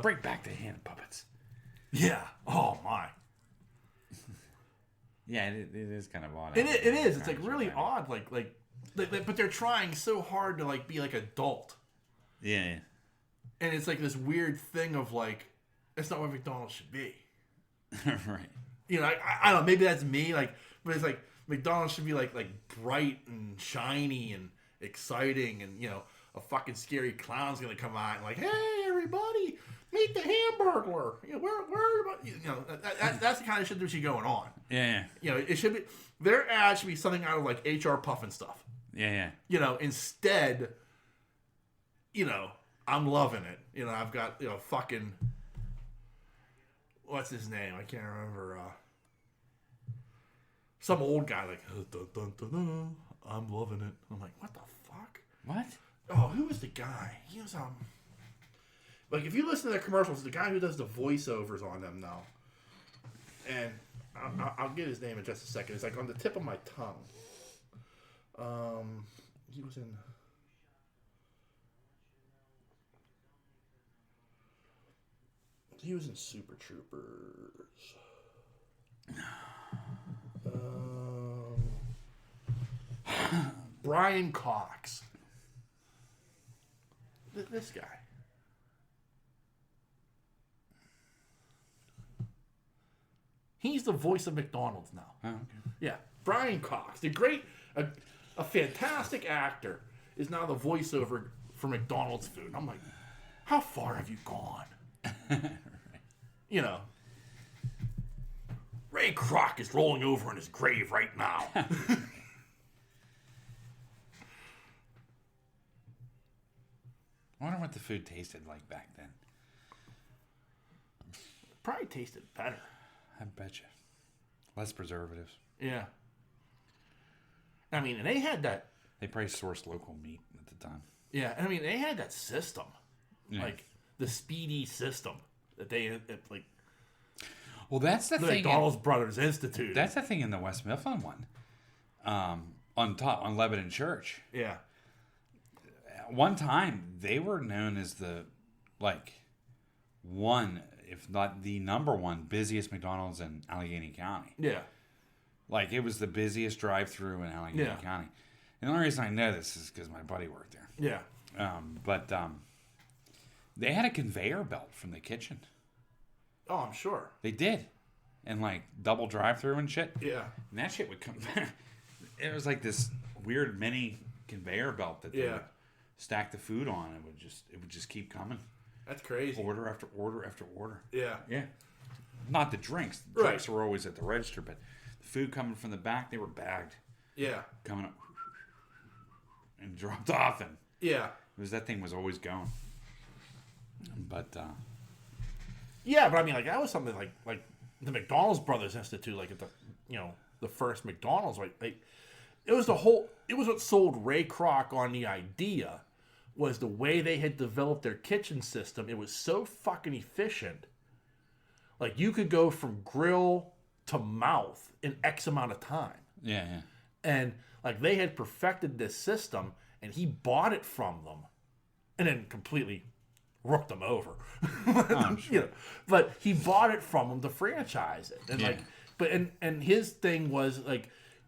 Bring back the hand puppets. Yeah. Oh my. Yeah, it is kind of odd. It is. It's really odd. But they're trying so hard to be adult. Yeah. And it's this weird thing of that's not what McDonald's should be. Right. I don't know. Maybe that's me. But it's McDonald's should be bright and shiny and exciting, and a fucking scary clown's gonna come out and hey everybody, meet the Hamburglar. That's the kind of shit that should be going on. Yeah. It should be, their ad should be something out of HR Puffin stuff. Yeah. Instead, I'm loving it. I've got fucking, what's his name? I can't remember. Some old guy dun, dun, dun, dun, I'm loving it. I'm like, what the fuck? What? Oh, who was the guy? He was if you listen to the commercials, the guy who does the voiceovers on them now, and I'll get his name in just a second. It's on the tip of my tongue. He was in Super Troopers. Brian Cox. This guy. He's the voice of McDonald's now. Oh, okay. Yeah, Brian Cox, a fantastic actor, is now the voiceover for McDonald's food. I'm like, how far have you gone? Right. Ray Kroc is rolling over in his grave right now. I wonder what the food tasted like back then. Probably tasted better. I bet you. Less preservatives. Yeah. I mean, and they had that. They probably sourced local meat at the time. Yeah, and I mean, they had that system. Yeah. Like, the speedy system that they, like... Well, that's the thing. McDonald's Brothers Institute. That's the thing in the West Mifflin one. On Lebanon Church. Yeah. One time, they were known as the, one, if not the number one, busiest McDonald's in Allegheny County. Yeah. Like, it was the busiest drive-through in Allegheny County. And the only reason I know this is because my buddy worked there. Yeah. But they had a conveyor belt from the kitchen. Oh, I'm sure. They did. And, double drive-through and shit. Yeah. And that shit would come... It was like this weird mini conveyor belt that they would stack the food on. It would just keep coming. That's crazy. Order after order after order. Yeah. Yeah. Not the drinks. The drinks were always at the register, but the food coming from the back, they were bagged. Yeah. Coming up and dropped off, and that thing was always going. But yeah, but I mean, that was something like the McDonald's Brothers Institute, at the the first McDonald's, it was what sold Ray Kroc on the idea, was the way they had developed their kitchen system. It was so fucking efficient. You could go from grill to mouth in X amount of time. Yeah, yeah. And they had perfected this system, and he bought it from them, and then completely rooked them over. Oh, sure. But he bought it from them to franchise it, and and his thing was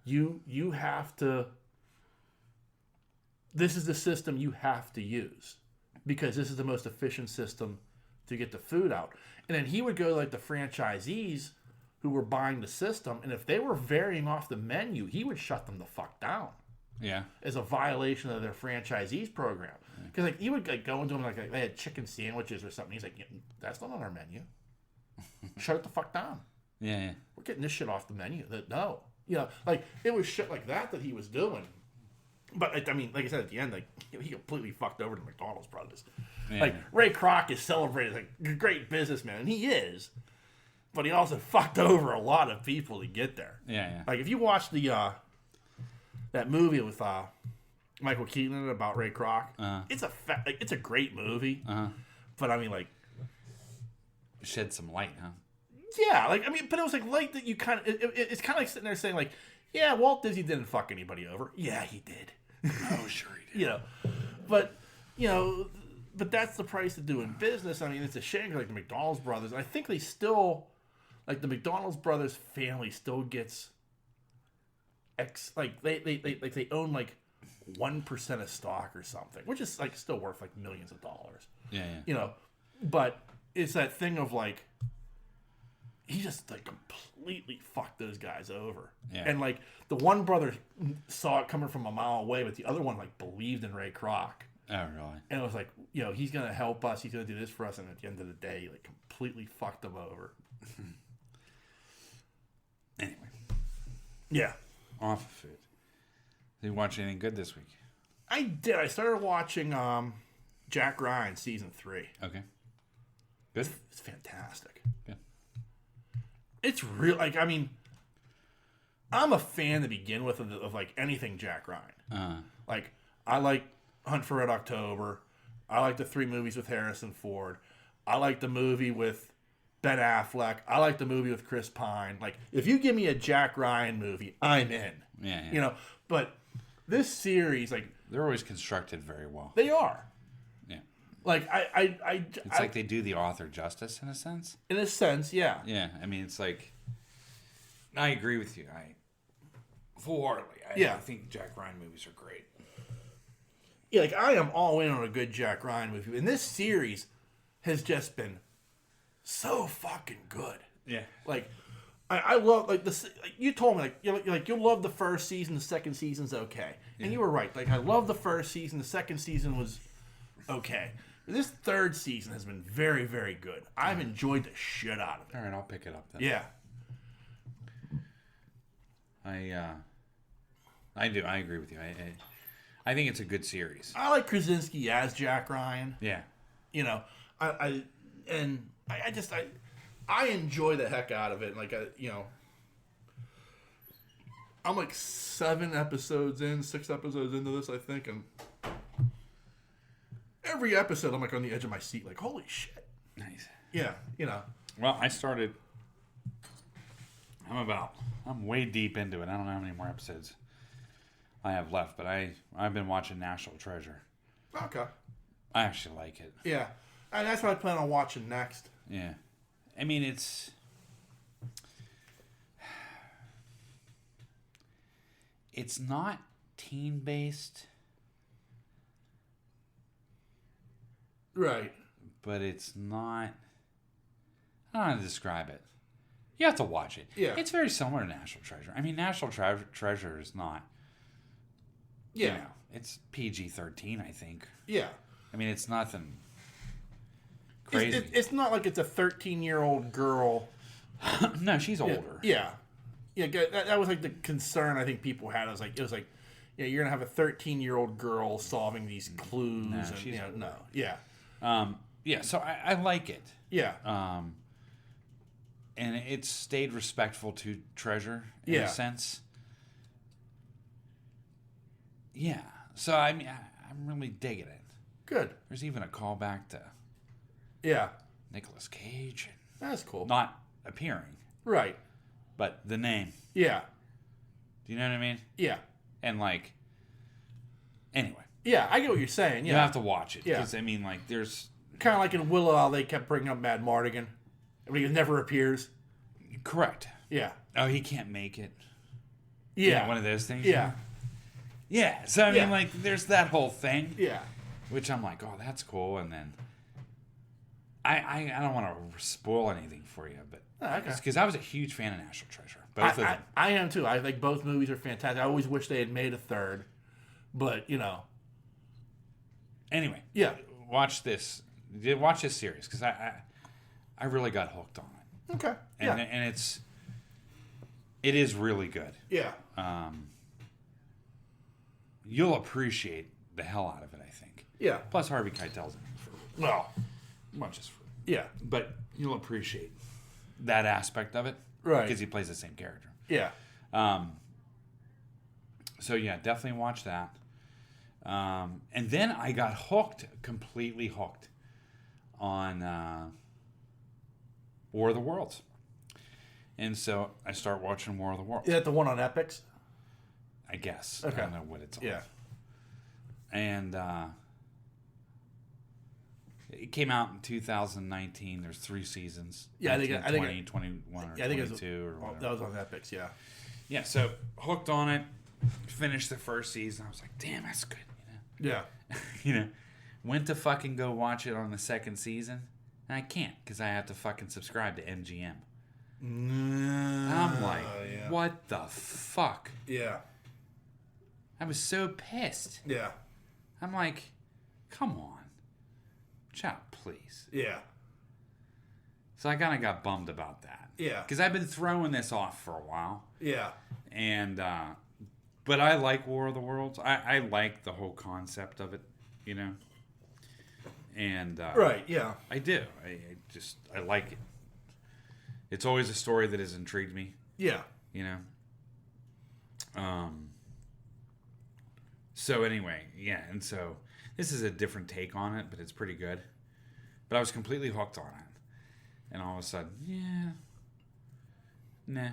you have to. This is the system you have to use, because this is the most efficient system to get the food out. And then he would go to the franchisees who were buying the system, and if they were varying off the menu, he would shut them the fuck down. Yeah. As a violation of their franchisees program. Because he would go into them they had chicken sandwiches or something. He's like, that's not on our menu. Shut it the fuck down. Yeah, yeah. We're getting this shit off the menu. No. It was shit like that he was doing. But, I mean, like I said, at the end, he completely fucked over the McDonald's Brothers. Yeah. Ray Kroc is celebrated as a great businessman, and he is. But he also fucked over a lot of people to get there. Yeah, yeah. If you watch that movie with Michael Keaton about Ray Kroc, it's a great movie. But I mean, shed some light, huh? Yeah, but it was light that you kind of. It's kind of sitting there saying yeah, Walt Disney didn't fuck anybody over. Yeah, he did. Oh, sure he did. But that's the price of doing business. I mean, it's a shame the McDonald's brothers. I think they still, the McDonald's brothers family still gets they own 1% of stock or something, which is still worth millions of dollars. Yeah, yeah. But it's that thing of he just completely fucked those guys over. Yeah. And the one brother saw it coming from a mile away, but the other one believed in Ray Kroc. Oh, really? And it was he's gonna help us. He's gonna do this for us. And at the end of the day, he completely fucked them over. Anyway. Yeah. Off of it. Did you watch anything good this week? I did. I started watching Jack Ryan season 3. Okay. Good. It's fantastic. Good. It's real. I'm a fan to begin with of anything Jack Ryan. I like Hunt for Red October. I like the 3 movies with Harrison Ford. I like the movie with Ben Affleck. I like the movie with Chris Pine. If you give me a Jack Ryan movie, I'm in. Yeah, yeah. But this series, they're always constructed very well. They are. Yeah. It's they do the author justice in a sense. In a sense, yeah. Yeah. I mean, it's I agree with you. Wholeheartedly. I think Jack Ryan movies are great. Yeah, I am all in on a good Jack Ryan movie. And this series has just been so fucking good. Yeah. I love this. You told me you'll love the first season, the second season's okay, and you were right. I love the first season, the second season was okay. This third season has been very, very good. I've enjoyed the shit out of it. All right, I'll pick it up then. Yeah. I do. I agree with you. I think it's a good series. I like Krasinski as Jack Ryan. Yeah. You know, I enjoy the heck out of it. Like, I'm like 6 episodes into this, I think, and every episode I'm like on the edge of my seat, like, holy shit. Nice. Yeah, Well, I started. I'm way deep into it. I don't know how many more episodes I have left, but I've been watching National Treasure. Okay. I actually like it. Yeah, and that's what I plan on watching next. Yeah, I mean it's not teen based, right? But it's not. I don't know how to describe it. You have to watch it. Yeah, it's very similar to National Treasure. I mean, National Treasure is not. Yeah, it's PG-13, I think. Yeah, I mean, it's nothing crazy. It's not like it's a 13-year-old girl. No, she's older. Yeah. That was like the concern I think people had. It was like, you're gonna have a 13-year-old girl solving these clues. No, and she's older. no, yeah. So I like it. Yeah. And it stayed respectful to Treasure in a sense. Yeah. So I mean, I'm really digging it. Good. There's even a callback to Nicolas Cage. That's cool. Not appearing. Right. But the name. Yeah. Do you know what I mean? Yeah. And like, anyway. Yeah, I get what you're saying. Yeah. You have to watch it. Yeah. Because, I mean, like, there's... Kind of like in Willow, how they kept bringing up Mad Mardigan. But he never appears. Correct. Yeah. Oh, he can't make it. Yeah. One of those things. Yeah. Yeah. So, I mean, like, there's that whole thing. Yeah. Which I'm like, oh, that's cool. And then... I don't want to spoil anything for you, but... Because I was a huge fan of National Treasure. Both of them. I am, too. I think both movies are fantastic. I always wish they had made a third. But, Anyway. Yeah. Watch this. Watch this series, because I really got hooked on it. Okay. And it is really good. Yeah. You'll appreciate the hell out of it, I think. Yeah. Plus Harvey Keitel's in it. Well, Much as for. Yeah. But you'll appreciate that aspect of it. Right. Because he plays the same character. Yeah. So, yeah, definitely watch that. And then I got completely hooked on War of the Worlds. And so I start watching War of the Worlds. Is that the one on Epix? I guess. Okay. I don't know what it's on. Yeah. And it came out in 2019. There's 3 seasons. Yeah, I think 21 or 22 or whatever. That was on Epix, yeah. Yeah, so hooked on it. Finished the first season. I was like, damn, that's good. Yeah. Went to fucking go watch it on the second season. And I can't because I have to fucking subscribe to MGM. I'm like, what the fuck? Yeah. I was so pissed. Yeah. I'm like, come on. Child, please. Yeah. So I kind of got bummed about that. Yeah. Because I've been throwing this off for a while. Yeah. And, but I like War of the Worlds. I like the whole concept of it, And, right, yeah. I do. I like it. It's always a story that has intrigued me. Yeah. So anyway, yeah, and so this is a different take on it, but it's pretty good. But I was completely hooked on it. And all of a sudden, nah.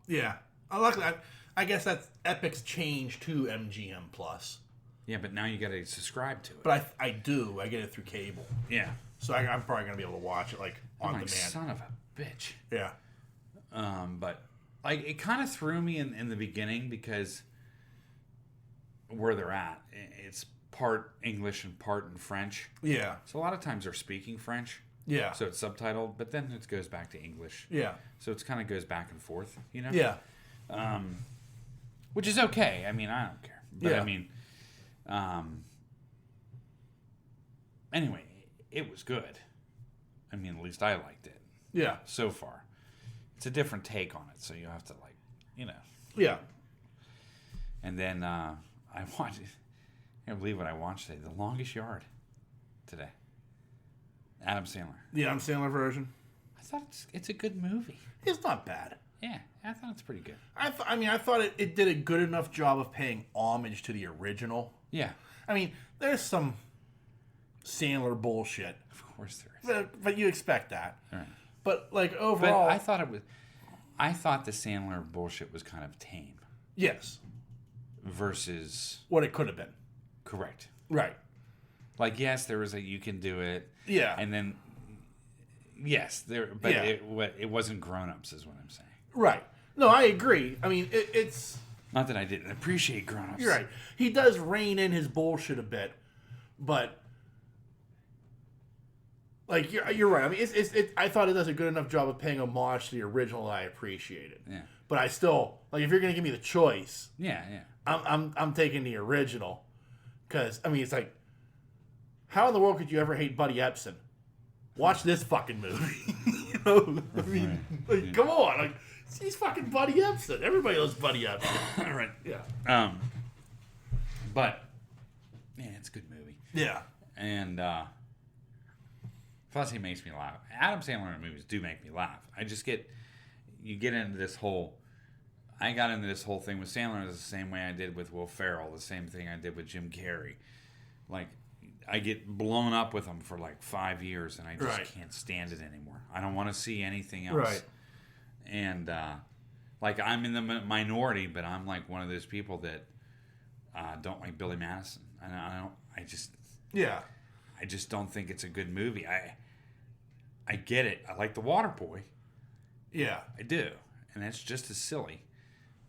Yeah. I guess that's Epic's change to MGM Plus. Yeah, but now you got to subscribe to it. But I do. I get it through cable. Yeah. So I'm probably going to be able to watch it, on demand. Son of a bitch. Yeah. But, it kind of threw me in the beginning because where they're at, it's part English and part in French. Yeah. So a lot of times they're speaking French. Yeah. So it's subtitled, but then it goes back to English. Yeah. So it kind of goes back and forth, Yeah. Which is okay. I mean, I don't care. But yeah. I mean, anyway, it was good. I mean, at least I liked it. Yeah. So far. It's a different take on it, so you have to Yeah. And then I watched it. can't believe what I watched today. The Longest Yard today. Adam Sandler. The Adam Sandler version. I thought it's a good movie. It's not bad. Yeah, I thought it's pretty good. I thought it did a good enough job of paying homage to the original. Yeah. I mean, there's some Sandler bullshit. Of course there is. But you expect that. All right. But, like, overall... But I thought the Sandler bullshit was kind of tame. Yes. Versus... what it could have been. Correct. Right. Like, yes, there was a you can do it. Yeah. And then... Yes, but it wasn't grown-ups is what I'm saying. Right. No, I agree. I mean, it's... Not that I didn't appreciate grown-ups. You're right. He does rein in his bullshit a bit, but... like, you're right. I mean, I thought it does a good enough job of paying homage to the original that I appreciate it. Yeah. But I still... like, if you're going to give me the choice... Yeah. I'm taking the original. Because, I mean, it's like... how in the world could you ever hate Buddy Epson? Watch this fucking movie. You know? I mean, like, come on. Like, he's fucking Buddy Epson. Everybody loves Buddy Epson. All right. Yeah. But, man, it's a good movie. Yeah. And, plus he makes me laugh. Adam Sandler in movies do make me laugh. You get into this whole... I got into this whole thing with Sandler the same way I did with Will Ferrell, the same thing I did with Jim Carrey. Like, I get blown up with them for like 5 years, and I just can't stand it anymore. I don't want to see anything else. Right. And, like, I'm in the minority, but I'm like one of those people that don't like Billy Madison. I just don't think it's a good movie. I get it. I like The Waterboy. Yeah. I do. And that's just as silly.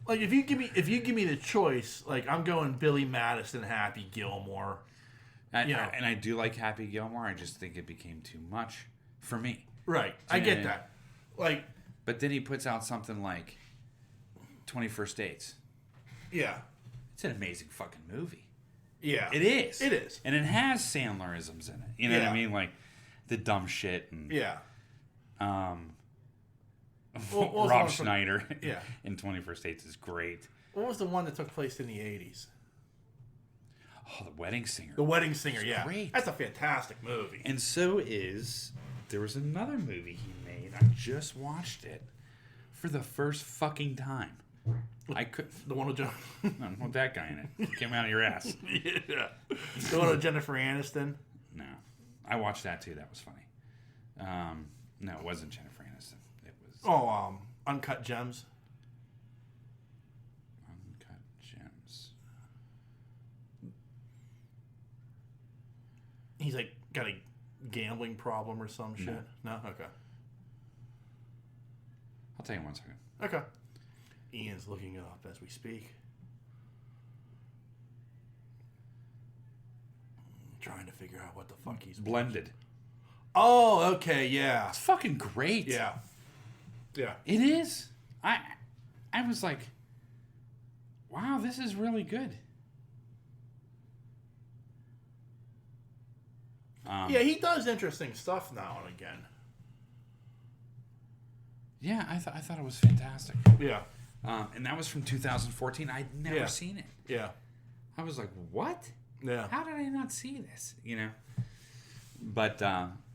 Like, if you give me the choice, like, I'm going Billy Madison, Happy Gilmore. And I do like Happy Gilmore. I just think it became too much for me. Right. I get that. Like, but then he puts out something like 21st Dates. Yeah. It's an amazing fucking movie. Yeah. It is. It is. And it has Sandlerisms in it. You know what I mean? Like the dumb shit and Rob Schneider in 21st Dates is great. What was the one that took place in the 80s? Oh, The Wedding Singer. The Wedding Singer, yeah. Great. That's a fantastic movie. And there was another movie he made. I just watched it for the first fucking time. The one with with that guy in it. It came out of your ass. Yeah. The one with Jennifer Aniston. No. I watched that too. That was funny. No, it wasn't Jennifer Aniston. It was... Uncut Gems. Uncut Gems. He's like got a gambling problem or some shit. No? Okay. I'll tell you in 1 second. Okay. Ian's looking it up as we speak. Trying to figure out what the fuck he's Blended. Oh, okay, yeah. It's fucking great. Yeah. Yeah. It is. I was like, wow, this is really good. Yeah, he does interesting stuff now and again. Yeah, I thought it was fantastic. Yeah. And that was from 2014. I'd never seen it. Yeah. I was like, what? Yeah. How did I not see this? You know? But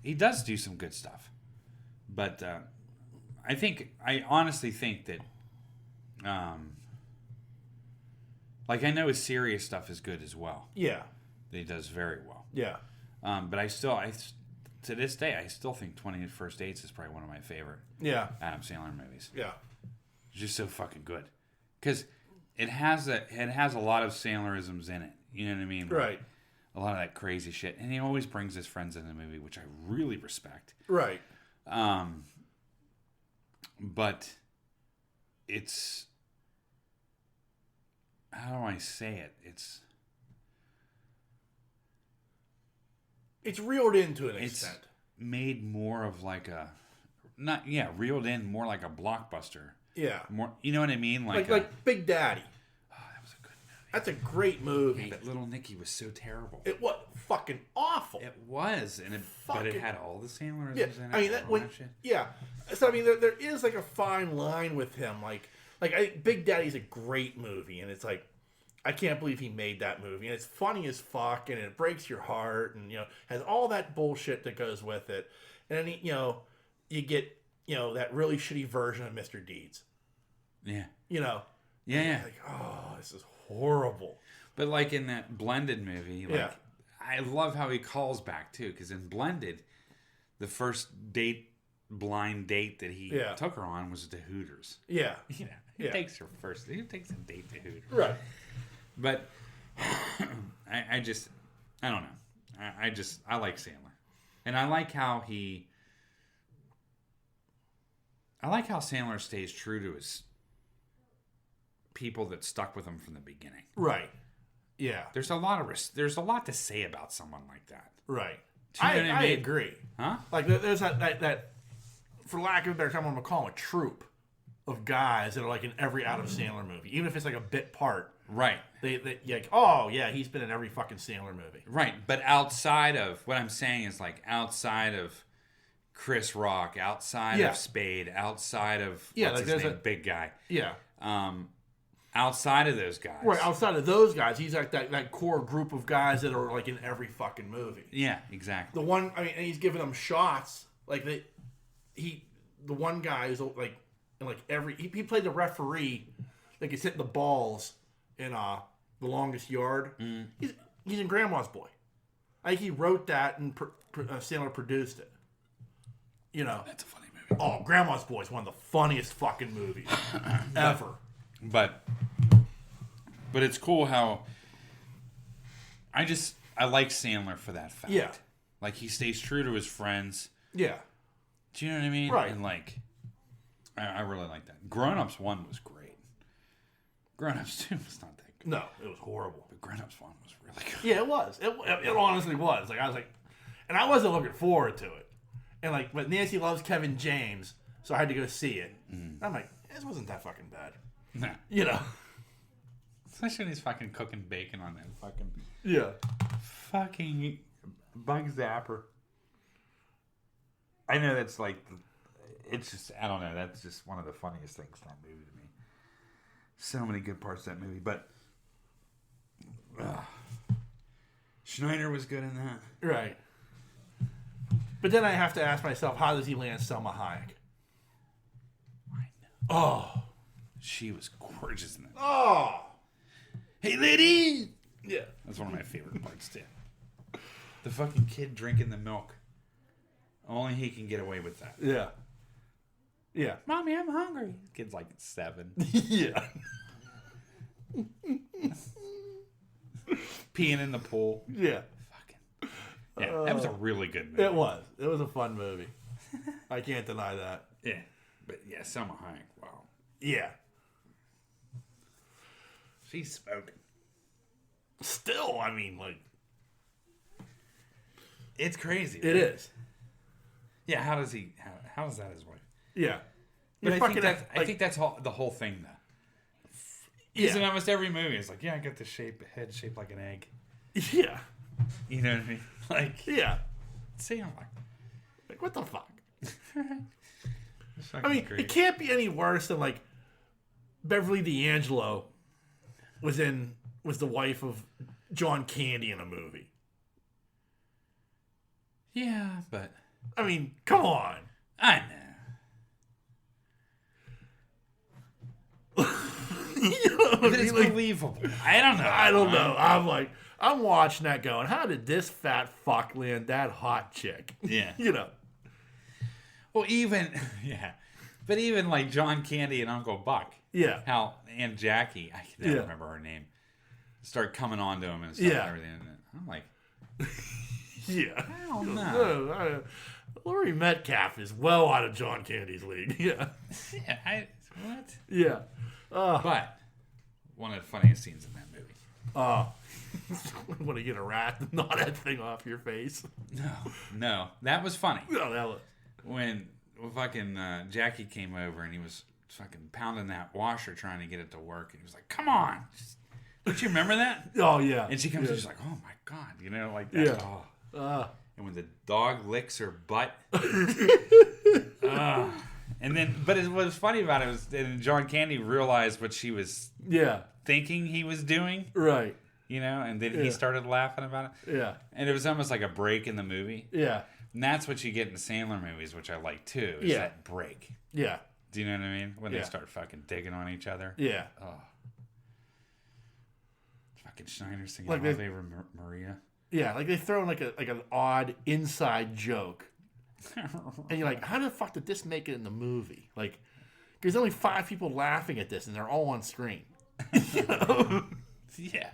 he does do some good stuff. But I honestly think that, like, I know his serious stuff is good as well. Yeah. That he does very well. Yeah. But to this day, I still think 21st Dates is probably one of my favorite Adam Sandler movies. Yeah. It's just so fucking good. Because it has a lot of Sandlerisms in it. You know what I mean? Like, right. A lot of that crazy shit. And he always brings his friends in the movie, which I really respect. Right. But it's... how do I say it? It's reeled in to an extent. Made more of like a... reeled in more like a blockbuster. Yeah. More, you know what I mean? Like Big Daddy. Oh, that was a good movie. That's a great movie. Hey, Little Nicky was so terrible. It was fucking awful. It was, but it had all the Sandlerisms in it. I mean, that shit. Yeah. So I mean, there is like a fine line with him. Like Big Daddy's a great movie, and it's like, I can't believe he made that movie. And it's funny as fuck, and it breaks your heart, and has all that bullshit that goes with it. And then you get that really shitty version of Mr. Deeds. Yeah. Yeah. Like, oh, this is horrible. But like in that Blended movie, I love how he calls back too, because in Blended, the first blind date that he took her on was to Hooters. Yeah. He takes a date to Hooters. Right. But I don't know. I like Sandler. And I like how Sandler stays true to his people that stuck with him from the beginning. Right. Yeah. There's a lot to say about someone like that. Right. You know what I mean? Agree. Huh? Like there's that for lack of a better term, I'm gonna call them a troupe of guys that are like in every Adam Sandler movie, even if it's like a bit part. Right. They like, oh yeah, he's been in every fucking Sandler movie. Right. But outside of what I'm saying is like outside of Chris Rock, outside of Spade, outside of what's his name? Big guy. Yeah. Outside of those guys. Right, outside of those guys, he's like that core group of guys that are like in every fucking movie. Yeah, exactly. And he's giving them shots like the one guy is like in like he played the referee, like he's hitting the balls in The Longest Yard. Mm. He's in Grandma's Boy. Like he wrote that and Sandler produced it. That's a funny movie. Oh, Grandma's Boy is one of the funniest fucking movies ever. But it's cool how I like Sandler for that fact. Yeah. Like he stays true to his friends. Yeah. Do you know what I mean? Right. And like I really like that. Grown Ups 1 was great. Grown Ups 2 was not that good. No, it was horrible. But Grown Ups 1 was really good. Yeah, it was. It honestly was. Like I was like, and I wasn't looking forward to it. And like, but Nancy loves Kevin James, so I had to go see it. Mm. I'm like, this wasn't that fucking bad. Nah. Especially when he's fucking cooking bacon on that fucking... Yeah. Fucking bug zapper. I know that's like... It's just... I don't know. That's just one of the funniest things in that movie to me. So many good parts of that movie. But... Schneider was good in that. Right. But then I have to ask myself, how does he land Selma Hayek? I know. Oh... She was gorgeous in that. Oh! Hey, lady! Yeah. That's one of my favorite parts, too. The fucking kid drinking the milk. Only he can get away with that. Yeah. Yeah. Mommy, I'm hungry. Kid's like 7. Yeah. Peeing in the pool. Yeah. Fucking. Yeah, that was a really good movie. It was. It was a fun movie. I can't deny that. Yeah. But yeah, Selma Hayek, wow. Yeah. She's smoking. Still, I mean, like... It's crazy. It is. Yeah, how does that his wife? Yeah. But I think that's the whole thing, though. Because in almost every movie, it's like, yeah, I got the head shaped like an egg. Yeah. You know what I mean? Like... Yeah. See, I'm like, what the fuck? I mean, it can't be any worse than, like, Beverly D'Angelo was the wife of John Candy in a movie. Yeah, but... I mean, come on. I know. But it's believable. I don't know. I don't know. I'm watching that going, how did this fat fuck land that hot chick? Yeah. Well, but even like John Candy and Uncle Buck. Yeah. How Aunt Jackie, I can't remember her name, start coming on to him and stuff and everything. And I'm like, yeah. I don't know. Laurie Metcalf is well out of John Candy's league. Yeah. Yeah. What? Yeah. But one of the funniest scenes in that movie. Want to get a rat and gnaw that thing off your face? No. That was funny. No, that was... When fucking Jackie came over and he was fucking pounding that washer trying to get it to work. And he was like, come on. Don't you remember that? Oh, yeah. And she comes and she's like, oh, my God. Like that. Yeah. Oh. And when the dog licks her butt. And then, but what was funny about it was that John Candy realized what she was thinking he was doing. Right. You know, and then he started laughing about it. Yeah. And it was almost like a break in the movie. Yeah. And that's what you get in Sandler movies, which I like too, is that break. Yeah. Do you know what I mean? When they start fucking digging on each other. Yeah. Oh. Fucking Schneider singing like Love Ava Maria. Yeah, like they throw in like an odd inside joke. And you're like, how the fuck did this make it in the movie? Like, there's only 5 people laughing at this and they're all on screen. You know? Yeah.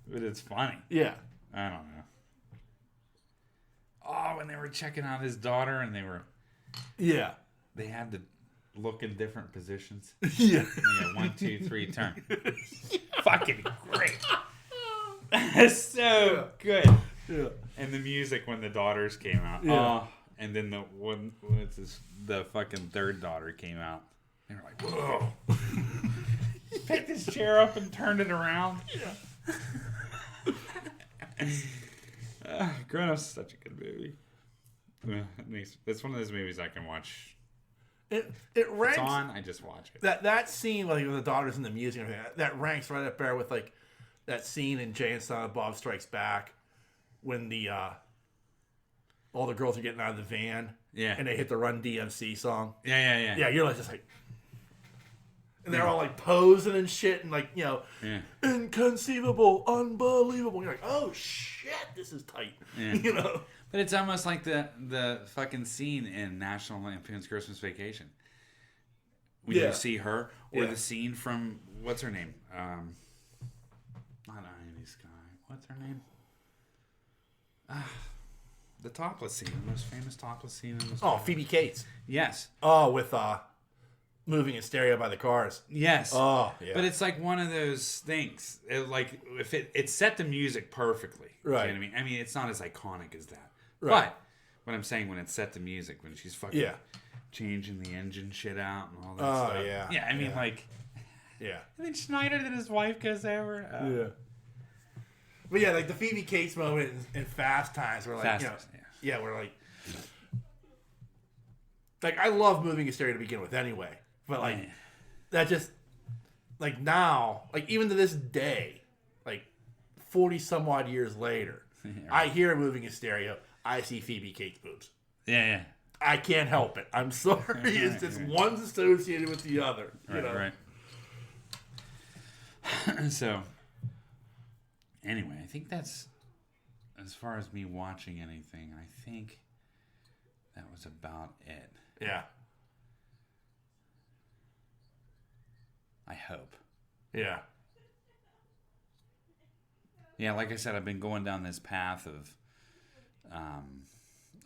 But it's funny. Yeah. I don't know. Oh, when they were checking out his daughter and they were... Yeah. They had to look in different positions. Yeah. 1, 2, 3, turn. Fucking great. That's so good. Yeah. And the music when the daughters came out. Yeah. Oh, and then the fucking third daughter came out. They were like, whoa. Picked his chair up and turned it around. Yeah. Grown Ups is such a good movie. It's one of those movies I can watch. It ranks. It's on, I just watch it. That scene, like with the daughters in the music and everything, that ranks right up there with like that scene in Jay and Silent Bob Strikes Back when the all the girls are getting out of the van. Yeah. And they hit the Run DMC song. Yeah. Yeah, you're like just like. And they're all like posing and shit and like, inconceivable, unbelievable. And you're like, oh shit, this is tight. Yeah. You know? But it's almost like the fucking scene in National Lampoon's Christmas Vacation. When you see her. Or the scene from, what's her name? Not Ivy Sky. What's her name? The topless scene. The most famous topless scene in this movie. Phoebe Cates. Yes. Oh, with moving in stereo by the cars. Yes. Oh, yeah. But it's like one of those things. Like if it set the music perfectly. Right. You know what I mean? I mean, it's not as iconic as that. Right. But what I'm saying, when it set the music, when she's fucking changing the engine shit out and all that stuff. Oh, yeah. Yeah, I mean, like. Yeah. And then Schneider, then his wife goes over. Yeah. But yeah, like the Phoebe Cates moment in Fast Times, we're like, we're like I love moving hysteria to begin with anyway, but like that just like now, like even to this day, like 40 some odd years later, I hear moving hysteria, I see Phoebe Cates' boobs. Yeah. I can't help it. I'm sorry. It's just one's associated with the other. Right. So. Anyway, I think that's, as far as me watching anything, I think that was about it. Yeah. I hope. Yeah. Yeah, like I said, I've been going down this path of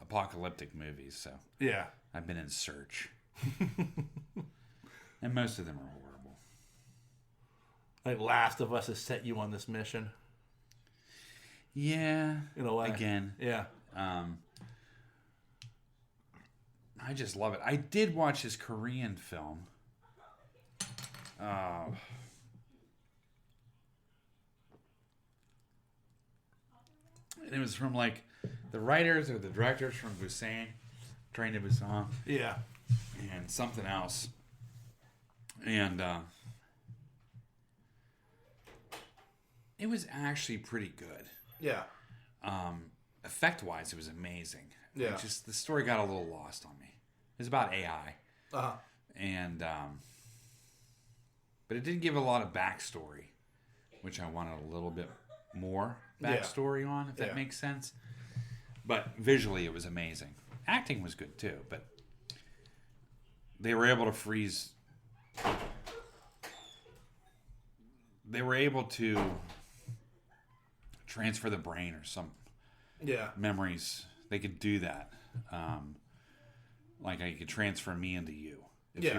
apocalyptic movies, so yeah, I've been in search. And most of them are horrible. Like Last of Us has set you on this mission. Yeah. In a way. Again. Yeah. I just love it. I did watch his Korean film. And it was from like the writers or the directors from Busan, Train to Busan. Yeah. And something else. And it was actually pretty good. Yeah. Effect-wise, it was amazing. Yeah. Just the story got a little lost on me. It was about AI. Uh-huh. And but it didn't give a lot of backstory, which I wanted a little bit more backstory on, if that makes sense. But visually, it was amazing. Acting was good too, but they were able to freeze. They were able to transfer the brain or some memories. They could do that. Like I could transfer me into you. If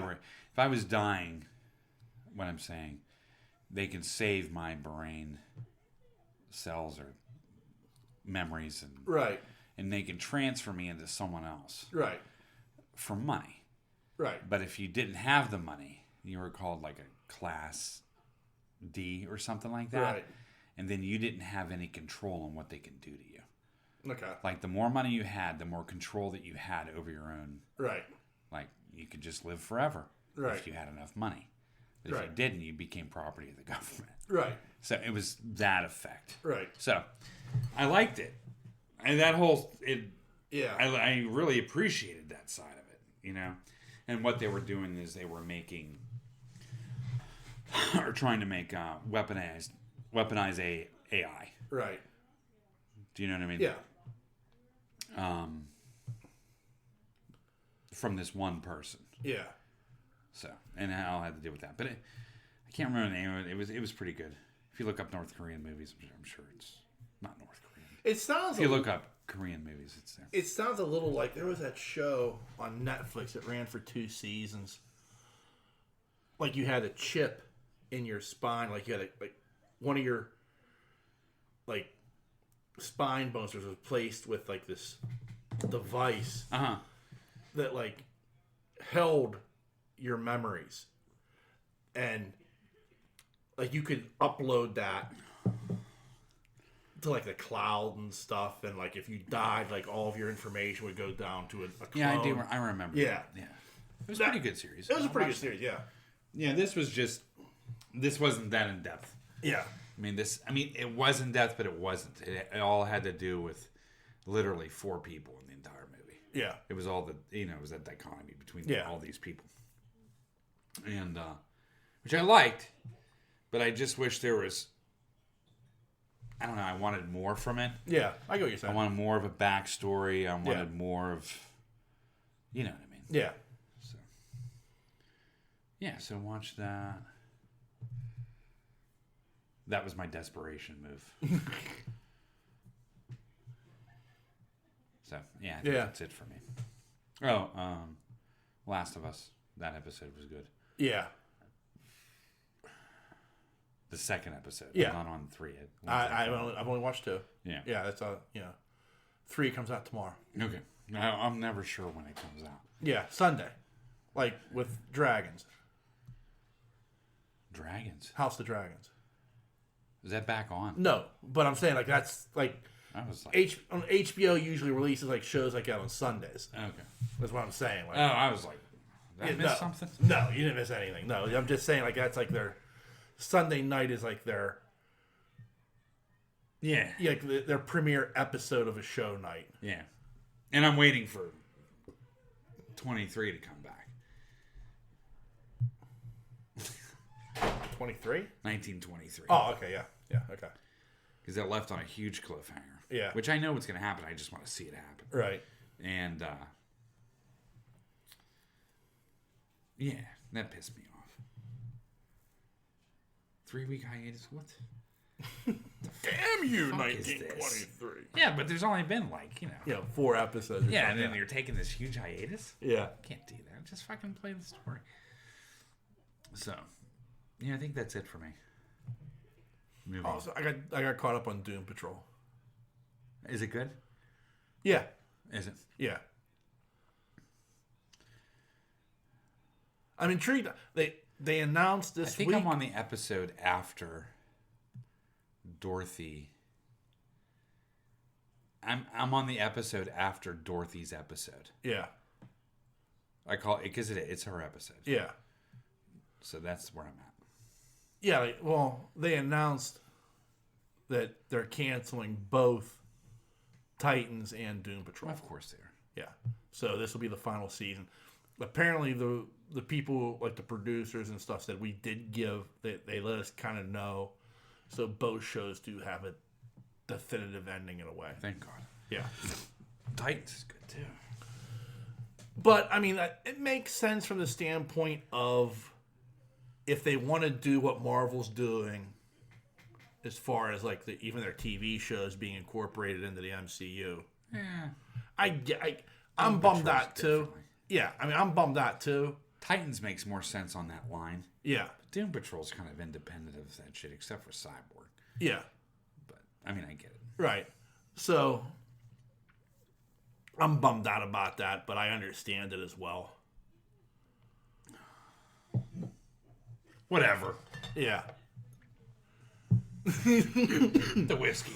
I was dying, what I'm saying, they could save my brain cells or memories and they could transfer me into someone else. Right. For money. Right. But if you didn't have the money, you were called like a class D or something like that. Right. And then you didn't have any control on what they can do to you. Okay. Like the more money you had, the more control that you had over your own. Right. Like you could just live forever if you had enough money. But if you didn't, you became property of the government. Right. So it was that effect. Right. So I liked it. And that whole... Yeah. I really appreciated that side of it, you know? And what they were doing is they were making... or trying to make weaponize AI. Right. Do you know what I mean? Yeah. From this one person. Yeah. So, and I'll have to deal with that. But I can't remember the name of it. It was pretty good. If you look up North Korean movies, I'm sure it's not North Korean. It sounds. If you look up Korean movies, it's there. It sounds a little like there was that show on Netflix that ran for 2 seasons. Like you had a chip in your spine, like you had one of your spine bones was replaced with like this device that like held your memories, and like you could upload that to like the cloud and stuff, and like if you died, like all of your information would go down to a clone. Yeah, I do. I remember. Yeah. It was a pretty good series. It was a pretty good series. Yeah. Yeah, this wasn't that in depth. Yeah. I mean, it was in depth, but it wasn't. It all had to do with literally 4 people in the entire movie. Yeah. It was all it was that dichotomy between all these people. And, which I liked, but I just wish there was, I don't know, I wanted more from it. Yeah, I get what you're saying. I wanted more of a backstory. I wanted more of, you know what I mean? Yeah. So, yeah, so watch that. That was my desperation move. So, yeah, I think that's it for me. Oh, Last of Us. That episode was good. Yeah. The second episode. Yeah. I'm not on 3 yet. I've only watched 2. Yeah. Yeah, that's 3 comes out tomorrow. Okay. I'm never sure when it comes out. Yeah, Sunday. Like with dragons. Dragons? House of Dragons. Is that back on? No, but I'm saying like that's like I was like on HBO usually releases like shows like that on Sundays. Okay. That's what I'm saying. Like, I was like, did I miss something? No, you didn't miss anything. No, I'm just saying like that's like their Sunday night is like their like their premiere episode of a show night. Yeah. And I'm waiting for 23 to come back. 23? 1923. Oh, okay, yeah. Yeah, okay. Because it left on a huge cliffhanger. Yeah. Which I know what's going to happen. I just want to see it happen. Right. And, yeah, that pissed me off. 3-week hiatus? What? Damn you, 1923. Yeah, but there's only been 4 episodes. Yeah, and then you're taking this huge hiatus? Yeah. Can't do that. Just fucking play the story. So, yeah, I think that's it for me. So I got caught up on Doom Patrol. Is it good? Yeah. Is it? Yeah. I'm intrigued. They announced this week. I think I'm on the episode after Dorothy. I'm on the episode after Dorothy's episode. Yeah. I call it because it's her episode. Yeah. So that's where I'm at. Yeah, they announced that they're canceling both Titans and Doom Patrol. Of course they are. Yeah. So this will be the final season. Apparently the people, like the producers and stuff, said we did give, they let us kind of know. So both shows do have a definitive ending in a way. Thank God. Yeah. Titans is good too. But, I mean, it makes sense from the standpoint of if they want to do what Marvel's doing as far as, like, even their TV shows being incorporated into the MCU. Yeah. I'm bummed out, too. Yeah, I mean, I'm bummed out, too. Titans makes more sense on that line. Yeah. Doom Patrol's kind of independent of that shit, except for Cyborg. Yeah. But, I mean, I get it. Right. So, I'm bummed out about that, but I understand it as well. Whatever. Yeah. The whiskey.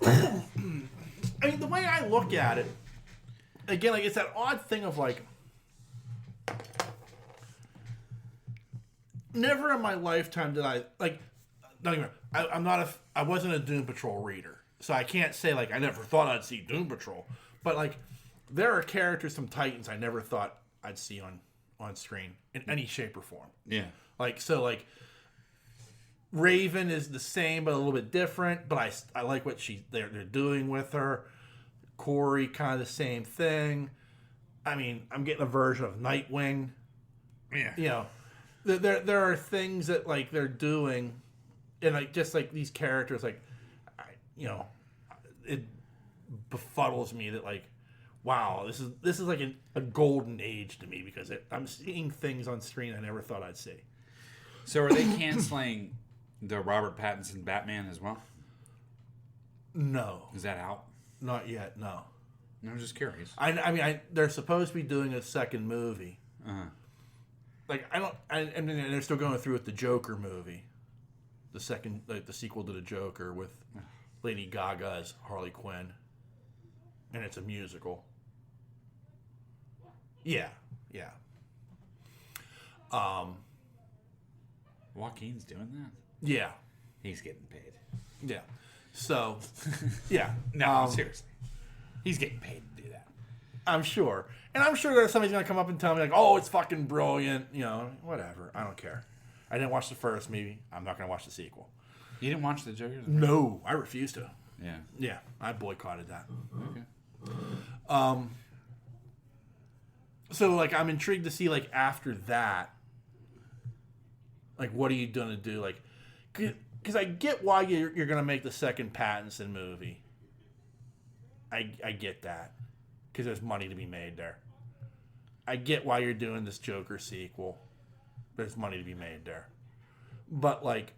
I mean, the way I look at it, again, like, it's that odd thing of, like, never in my lifetime did I like. Don't even. I wasn't a Doom Patrol reader, so I can't say like I never thought I'd see Doom Patrol. But like, there are characters from Titans I never thought I'd see on screen in any shape or form. Yeah. Like so, Raven is the same but a little bit different. But I like what they're doing with her. Corey, kind of the same thing. I mean, I'm getting a version of Nightwing. Yeah. You know, there are things that like they're doing, and like just like these characters, like, it befuddles me that like, wow, this is like a golden age to me because I'm seeing things on screen I never thought I'd see. So are they canceling the Robert Pattinson Batman as well? No. Is that out? Not yet, no. I'm just curious. I mean, they're supposed to be doing a second movie. Uh-huh. Like, I mean, they're still going through with the Joker movie. The second, like, the sequel to the Joker with Lady Gaga as Harley Quinn. And it's a musical. Yeah. Joaquin's doing that? Yeah. He's getting paid. Yeah. So, yeah. No, seriously. He's getting paid to do that. I'm sure. And I'm sure that somebody's going to come up and tell me, like, oh, it's fucking brilliant. You know, whatever. I don't care. I didn't watch the first movie. I'm not going to watch the sequel. You didn't watch the Joker? No, I refuse to. Yeah. Yeah, I boycotted that. Okay. So, like, I'm intrigued to see, like, after that, like, what are you going to do? Like, because I get why you're going to make the second Pattinson movie. I get that. Because there's money to be made there. I get why you're doing this Joker sequel. There's money to be made there. But, like,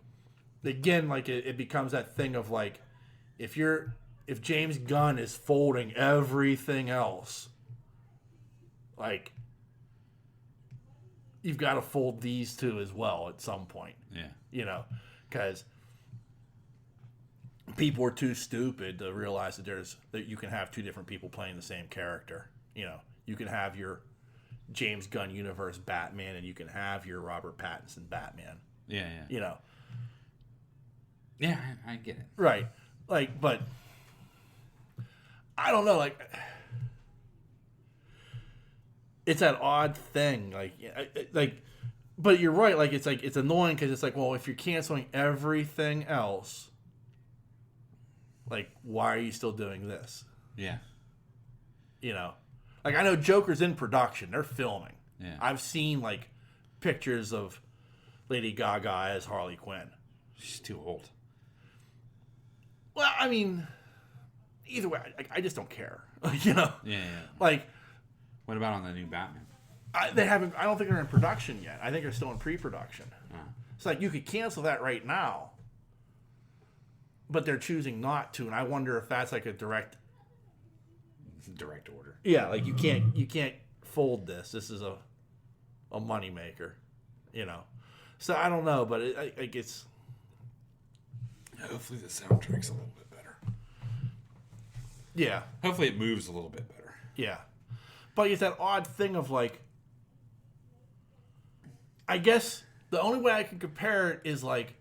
again, like, it becomes that thing of, like, if James Gunn is folding everything else, like, you've got to fold these two as well at some point. Yeah. You know, because people are too stupid to realize that you can have two different people playing the same character. You know, you can have your James Gunn universe Batman and you can have your Robert Pattinson Batman. Yeah. You know. Yeah, I get it. Right. Like, but I don't know, like, it's that odd thing, but you're right, like, it's annoying because it's like, well, if you're canceling everything else, like, why are you still doing this? Yeah. You know, like, I know Joker's in production, they're filming. Yeah. I've seen, like, pictures of Lady Gaga as Harley Quinn. She's too old. Well, I mean, either way, I just don't care. You know? Yeah. Like, what about on the new Batman? They haven't. I don't think they're in production yet. I think they're still in pre-production. It's like you could cancel that right now, but they're choosing not to, and I wonder if that's like a direct order. Yeah, like you can't fold this. This is a moneymaker, you know. So I don't know, but it's. Hopefully the soundtrack's a little bit better. Yeah. Hopefully it moves a little bit better. Yeah. But it's that odd thing of like, I guess the only way I can compare it is like,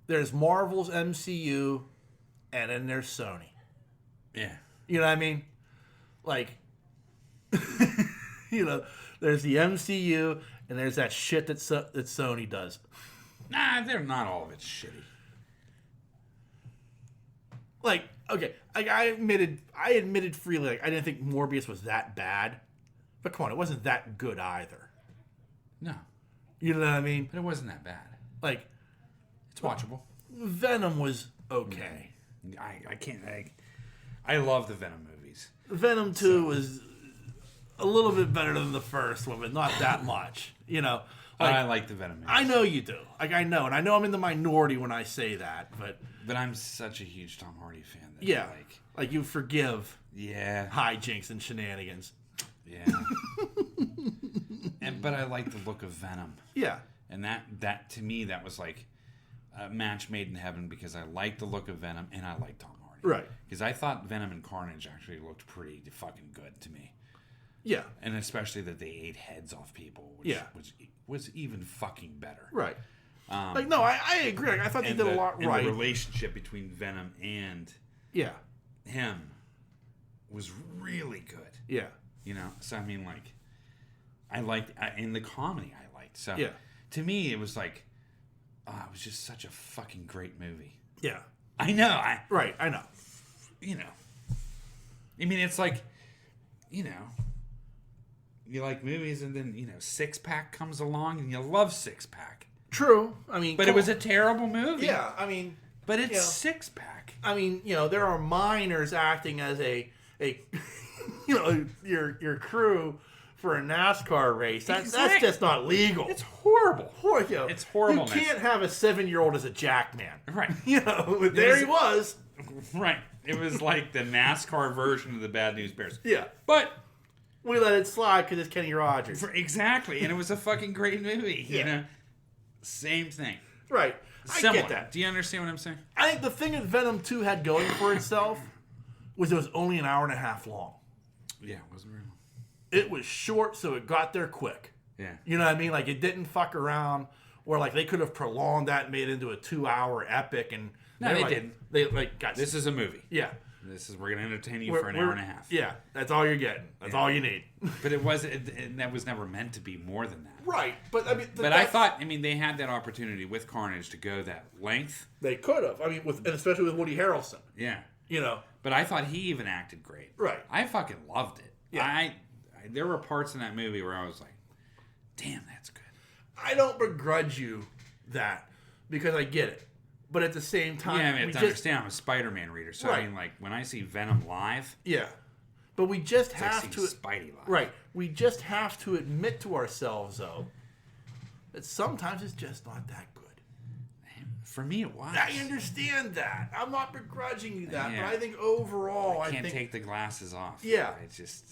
there's Marvel's MCU, and then there's Sony. Yeah. You know what I mean? Like, you know, there's the MCU, and there's that shit that Sony does. Nah, they're not all of it shitty. Like, okay, like I admitted freely, like I didn't think Morbius was that bad, but come on, it wasn't that good either. No, you know what I mean? But it wasn't that bad. Like, it's watchable. Venom was okay. I can't. I love the Venom movies. Venom 2 was a little bit better than the first one, but not that much. You know, like, I like the Venom movies. I know you do. Like I know, and I know I'm in the minority when I say that, but I'm such a huge Tom Hardy fan. That yeah, like you forgive. Yeah. Hijinks and shenanigans. Yeah. But I like the look of Venom. Yeah. And that to me that was like a match made in heaven because I like the look of Venom and I like Tom Hardy. Right. Because I thought Venom and Carnage actually looked pretty fucking good to me. Yeah. And especially that they ate heads off people, which was even fucking better. Right. No, I agree. I thought they did a lot right. The relationship between Venom and him was really good. Yeah. So I mean, like, I liked in the comedy. I liked so. Yeah. To me, it was like, it was just such a fucking great movie. Yeah. I know. I know. I mean, it's like, you like movies, and then Six Pack comes along, and you love Six Pack. True. I mean, but it was a terrible movie. Yeah. I mean, but it's Six Pack. I mean, there are minors acting as a your crew for a NASCAR race. That's just not legal. It's horrible. It's horrible. You can't have a 7-year-old as a jackman. Right. He was. Right. It was like the NASCAR version of the Bad News Bears. Yeah. But we let it slide because it's Kenny Rogers. Exactly. And it was a fucking great movie. Same thing. Right. Similar. I get that. Do you understand what I'm saying? I think the thing that Venom 2 had going for itself was it was only an hour and a half long. Yeah, it wasn't very long. It was short, so it got there quick. Yeah. You know what I mean? Like, it didn't fuck around where, like, they could have prolonged that and made it into a 2-hour epic. And no, they didn't. They, like, got... This is a movie. Yeah. We're going to entertain you for an hour and a half. Yeah, that's all you're getting. That's all you need. But that was never meant to be more than that. Right. But, I mean... I thought, they had that opportunity with Carnage to go that length. They could have. I mean, and especially with Woody Harrelson. Yeah. But I thought he even acted great. Right. I fucking loved it. Yeah. There were parts in that movie where I was like, damn, that's good. I don't begrudge you that because I get it. But at the same time... Yeah, I mean, understand I'm a Spider-Man reader. So, right. I mean, like, when I see Venom live... Yeah. But we just have to... Spidey live. Right. We just have to admit to ourselves, though, that sometimes it's just not that good. For me, it was. I understand that. I'm not begrudging you that, but I think overall, I can't take the glasses off. Yeah, it's just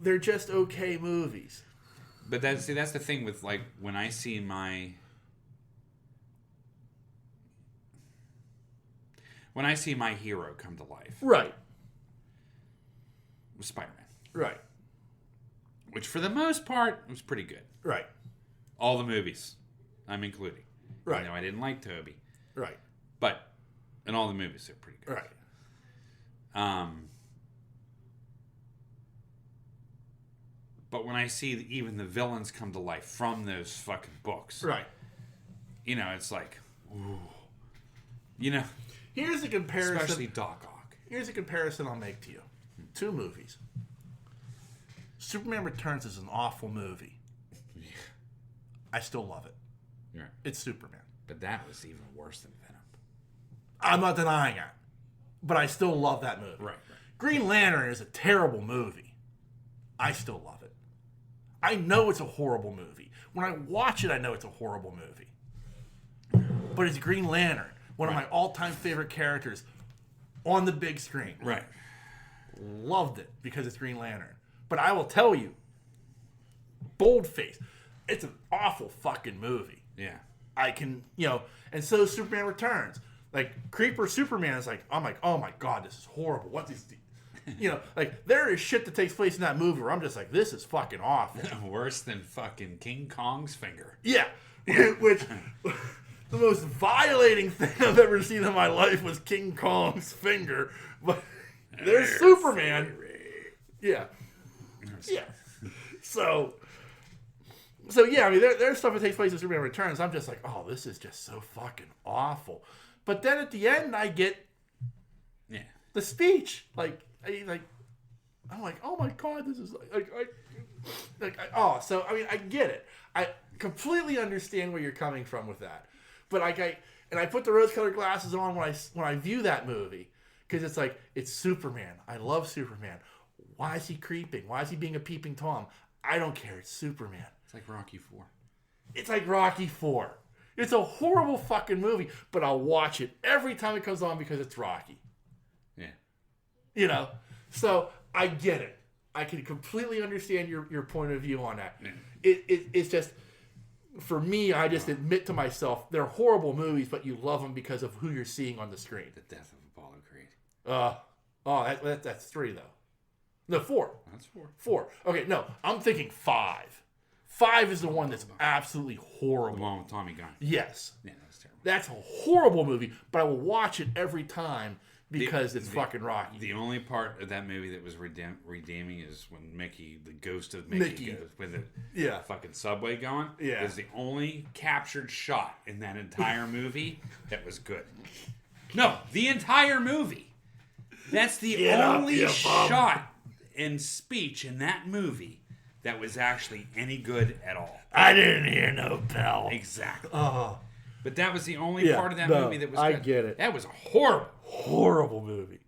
they're just okay movies. But that's the thing with like when I see my hero come to life, right? With Spider-Man, right? Which for the most part was pretty good, right? All the movies. I'm including. Right. I didn't like Toby. Right. But in all the movies, they're pretty good. Right. But when I see even the villains come to life from those fucking books. Right. It's like, ooh. Here's a comparison. Especially Doc Ock. Here's a comparison I'll make to you. 2 movies. Superman Returns is an awful movie. Yeah. I still love it. Yeah. It's Superman. But that was even worse than Venom. I'm not denying it. But I still love that movie. Right. Green Lantern is a terrible movie. I still love it. I know it's a horrible movie. When I watch it, I know it's a horrible movie. But it's Green Lantern, one of my all-time favorite characters on the big screen. Right. Loved it because it's Green Lantern. But I will tell you, boldface, it's an awful fucking movie. Yeah. I can, and so Superman Returns. Like, Creeper Superman is like, I'm like, oh my God, this is horrible. What is like, there is shit that takes place in that movie where I'm just like, this is fucking awful. Worse than fucking King Kong's finger. Yeah. Which, the most violating thing I've ever seen in my life was King Kong's finger. But there's Superman. Yeah. Yeah. So yeah, I mean, there's stuff that takes place in Superman Returns. I'm just like, oh, this is just so fucking awful. But then at the end, I get the speech. I'm like, oh my God, this is so I mean, I get it. I completely understand where you're coming from with that. But I put the rose-colored glasses on when I view that movie because it's like, it's Superman. I love Superman. Why is he creeping? Why is he being a peeping Tom? I don't care. It's Superman. It's like Rocky IV. It's like Rocky IV. It's a horrible fucking movie, but I'll watch it every time it comes on because it's Rocky. Yeah. So I get it. I can completely understand your point of view on that. Yeah. It's just, for me, I just admit to myself, they're horrible movies, but you love them because of who you're seeing on the screen. The death of Apollo Creed. That's 3, though. No, 4. That's 4. 4. Okay, no, I'm thinking 5. 5 is the one that's absolutely horrible. The one with Tommy Gunn. Yes. Yeah, that's terrible. That's a horrible movie, but I will watch it every time because it's fucking Rocky. The only part of that movie that was redeeming is when Mickey, the ghost of Mickey. Goes with the fucking subway going. Yeah. Is the only captured shot in that entire movie that was good. No, the entire movie. That's the only shot and speech in that movie that was actually any good at all. I didn't hear no bell. Exactly. Oh. But that was the only part of that movie that was good. I get it. That was a horrible movie.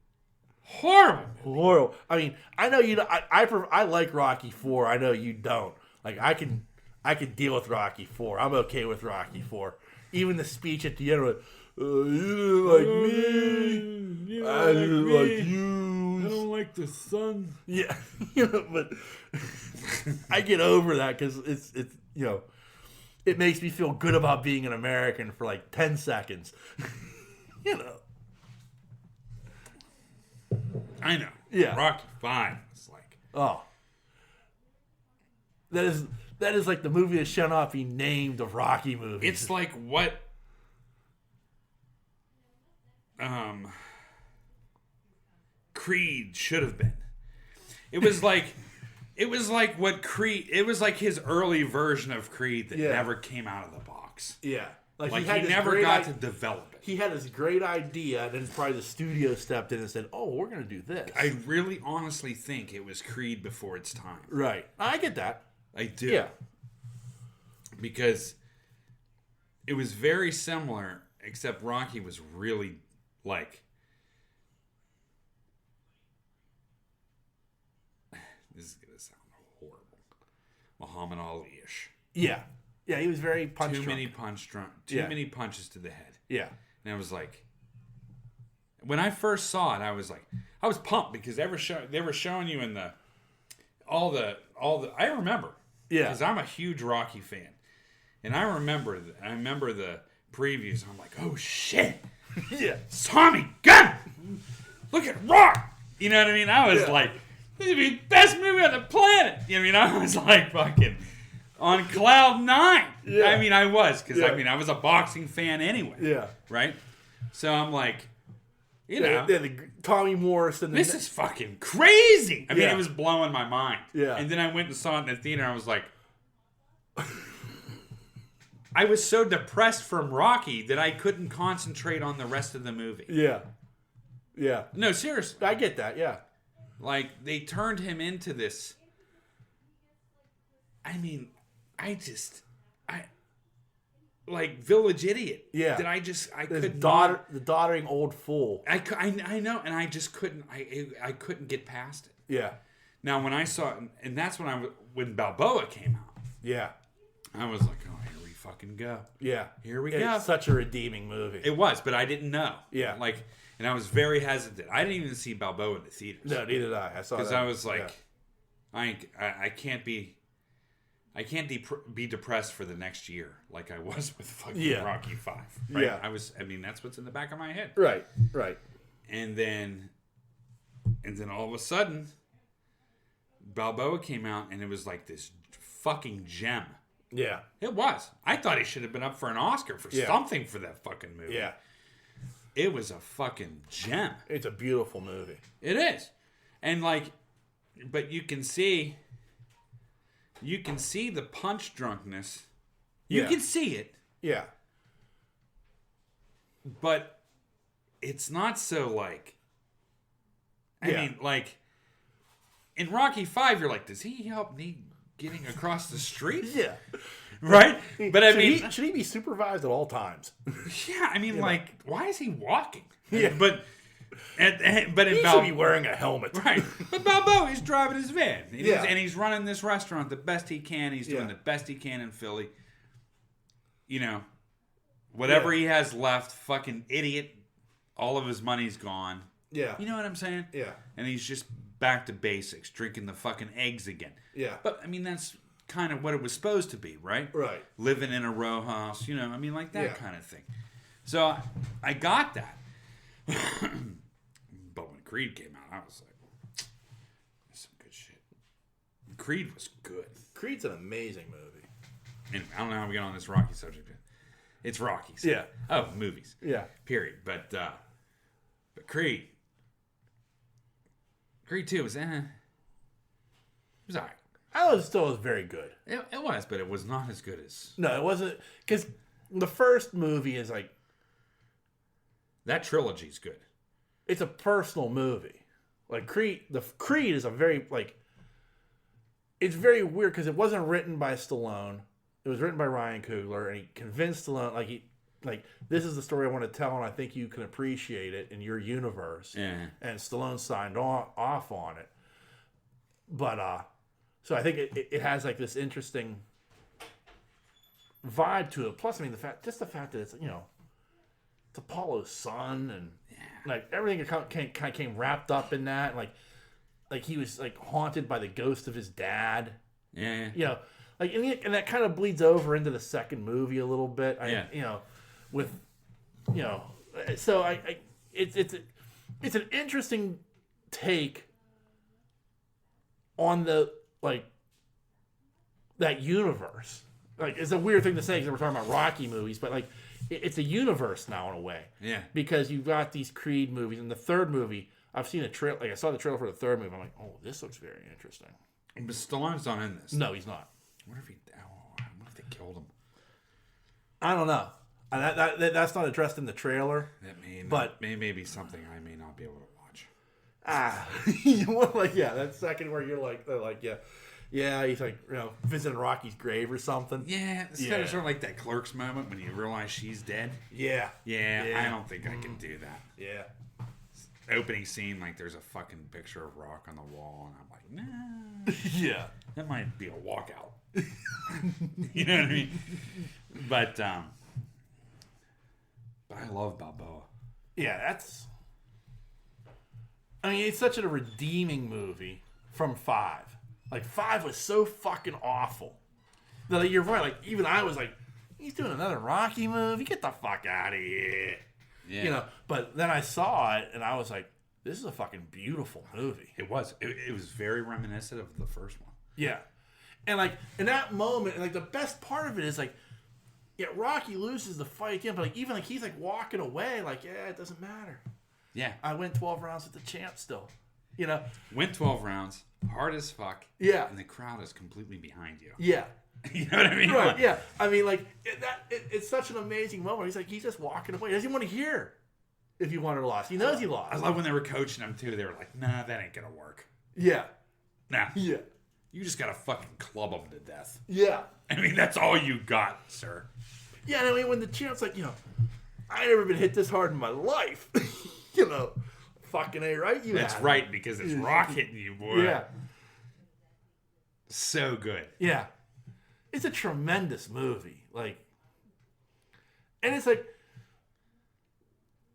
Horrible. I mean, I know you. I like Rocky 4. I know you don't. Like I can deal with Rocky 4. I'm okay with Rocky 4. Even the speech at the end of it. You didn't like me. I didn't like you. I don't like the sun. Yeah, but I get over that because it's it makes me feel good about being an American for like 10 seconds. I know. Yeah. Rocky 5. It's like, that is like the movie that should not be named of Rocky movies. it's like what Creed should have been. It was like what Creed. It was like his early version of Creed that never came out of the box. Yeah, like he never got to develop it. He had this great idea, and then probably the studio stepped in and said, "Oh, we're going to do this." I really, honestly think it was Creed before its time. Right, I get that. I do. Yeah, because it was very similar, except Rocky was really like. This is gonna sound horrible. Muhammad Ali-ish. Yeah, he was very punch Too drunk. many punch drunk. Too many punches to the head. Yeah, and I was like, when I first saw it, I was pumped because they were showing you in all the. I remember. Yeah, because I'm a huge Rocky fan, and I remember the previews. And I'm like, oh shit, yeah, Tommy Gunn, look at Rock. You know what I mean? I was like. This would be the best movie on the planet. You know what I mean? I was like fucking on cloud 9. Yeah. I mean, I was. Because, I was a boxing fan anyway. Yeah. Right? So I'm like, the Tommy Morrison. This is fucking crazy. I mean, it was blowing my mind. Yeah. And then I went and saw it in the theater. And I was like, I was so depressed from Rocky that I couldn't concentrate on the rest of the movie. Yeah. Yeah. No, seriously. I get that, yeah. Like, they turned him into this. I mean, like village idiot. Yeah. That I couldn't. The doddering old fool. I know, and I just couldn't. I couldn't get past it. Yeah. Now, when I saw it, and that's when Balboa came out. Yeah. I was like, oh, here we fucking go. Yeah. Here we go. It's such a redeeming movie. It was, but I didn't know. Yeah. Like. And I was very hesitant. I didn't even see Balboa in the theaters. No, neither did I. I saw that. Because I was like, I can't be depressed for the next year like I was with fucking Rocky 5. Right? Yeah. I mean, that's what's in the back of my head. Right. And then all of a sudden, Balboa came out and it was like this fucking gem. Yeah. It was. I thought he should have been up for an Oscar for something for that fucking movie. Yeah. It was a fucking gem. It's a beautiful movie. It is. And like, but you can see the punch drunkenness. You can see it. Yeah. But it's not so like, I mean, like, in Rocky 5, you're like, does he help me getting across the street? Yeah. Right? But I mean... Should he be supervised at all times? Yeah, I mean, like, why is he walking? Yeah. But in he should be wearing a helmet. Right. But Balboa, he's driving his van. And he's running this restaurant the best he can. He's doing the best he can in Philly. You know, whatever he has left, fucking idiot. All of his money's gone. Yeah. You know what I'm saying? Yeah. And he's just back to basics, drinking the fucking eggs again. Yeah. But, I mean, that's kind of what it was supposed to be, right? Right. Living in a row house, you know, I mean, like that kind of thing. So I got that. But when Creed came out, I was like, that's some good shit. Creed was good. Creed's an amazing movie. And I don't know how we get on this Rocky subject. It's Rocky. So. Yeah. Oh, movies. Yeah. Period. But Creed 2 was It was alright. I was still very good. It was, but it was not as good as... No, it wasn't. Because the first movie is like... That trilogy's good. It's a personal movie. Like, Creed is a very, like... It's very weird because it wasn't written by Stallone. It was written by Ryan Coogler, and he convinced Stallone, this is the story I want to tell, and I think you can appreciate it in your universe. Yeah. And Stallone signed off on it. But, so I think it has, like, this interesting vibe to it. Plus, I mean, the fact that it's, it's Apollo's son, and, like, everything kind of came wrapped up in that. Like he was, like, haunted by the ghost of his dad. Yeah. And that kind of bleeds over into the second movie a little bit. So it's an interesting take on that universe. Like, it's a weird thing to say because we're talking about Rocky movies, but like it's a universe now in a way. Yeah. Because you've got these Creed movies, and the third movie, I've seen a trailer. Like, I saw the trailer for the third movie. I'm like, oh, this looks very interesting. But Stallone's not in this. No, he's not. What if they killed him? I don't know. That's not addressed in the trailer. That may be something I may not be able to watch. That second where they're like, he's like, visiting Rocky's grave or something. Yeah, it's kind of sort of like that Clerks moment when you realize she's dead. Yeah. I don't think I can do that. Yeah. Opening scene, like there's a fucking picture of Rock on the wall, and I'm like, nah. Yeah. That might be a walkout. You know what I mean? But I love Balboa. Yeah, it's such a redeeming movie from 5. Like, 5 was so fucking awful that, like, you're right. Like, even I was like, he's doing another Rocky movie? Get the fuck out of here. Yeah. But then I saw it, and I was like, this is a fucking beautiful movie. It was. It was very reminiscent of the first one. Yeah. And, like, in that moment, like, the best part of it is, like, Rocky loses the fight again, but, like, even, like, he's, like, walking away, like, it doesn't matter. Yeah. I went 12 rounds with the champ still. Went 12 rounds, hard as fuck. Yeah. And the crowd is completely behind you. Yeah. You know what I mean? Right, yeah. I mean, like, it's such an amazing moment. He's just walking away. He doesn't want to hear if he won or lost. He knows he lost. I love when they were coaching him, too. They were like, nah, that ain't going to work. Yeah. Nah. Yeah. You just got to fucking club him to death. Yeah. I mean, that's all you got, sir. Yeah, and I mean, when the champ's like, I never been hit this hard in my life. Fucking A, right? That's right, because it's Rock hitting you, boy. Yeah. So good. Yeah. It's a tremendous movie. Like, and it's like,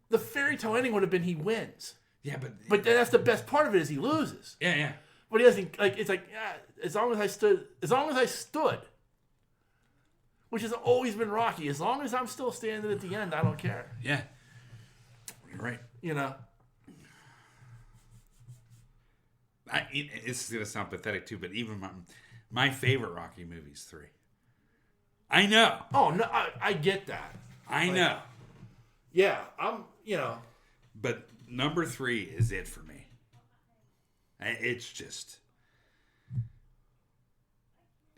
the fairy tale ending would have been he wins. Yeah, but that's the best part of it is he loses. Yeah. But he doesn't, like, it's like, as long as I stood, which has always been Rocky, as long as I'm still standing at the end, I don't care. Yeah. You're right. It's going to sound pathetic too, but even my favorite Rocky movie is 3. I know. Oh, no, I get that. I know. Yeah, But number 3 is it for me. It's just...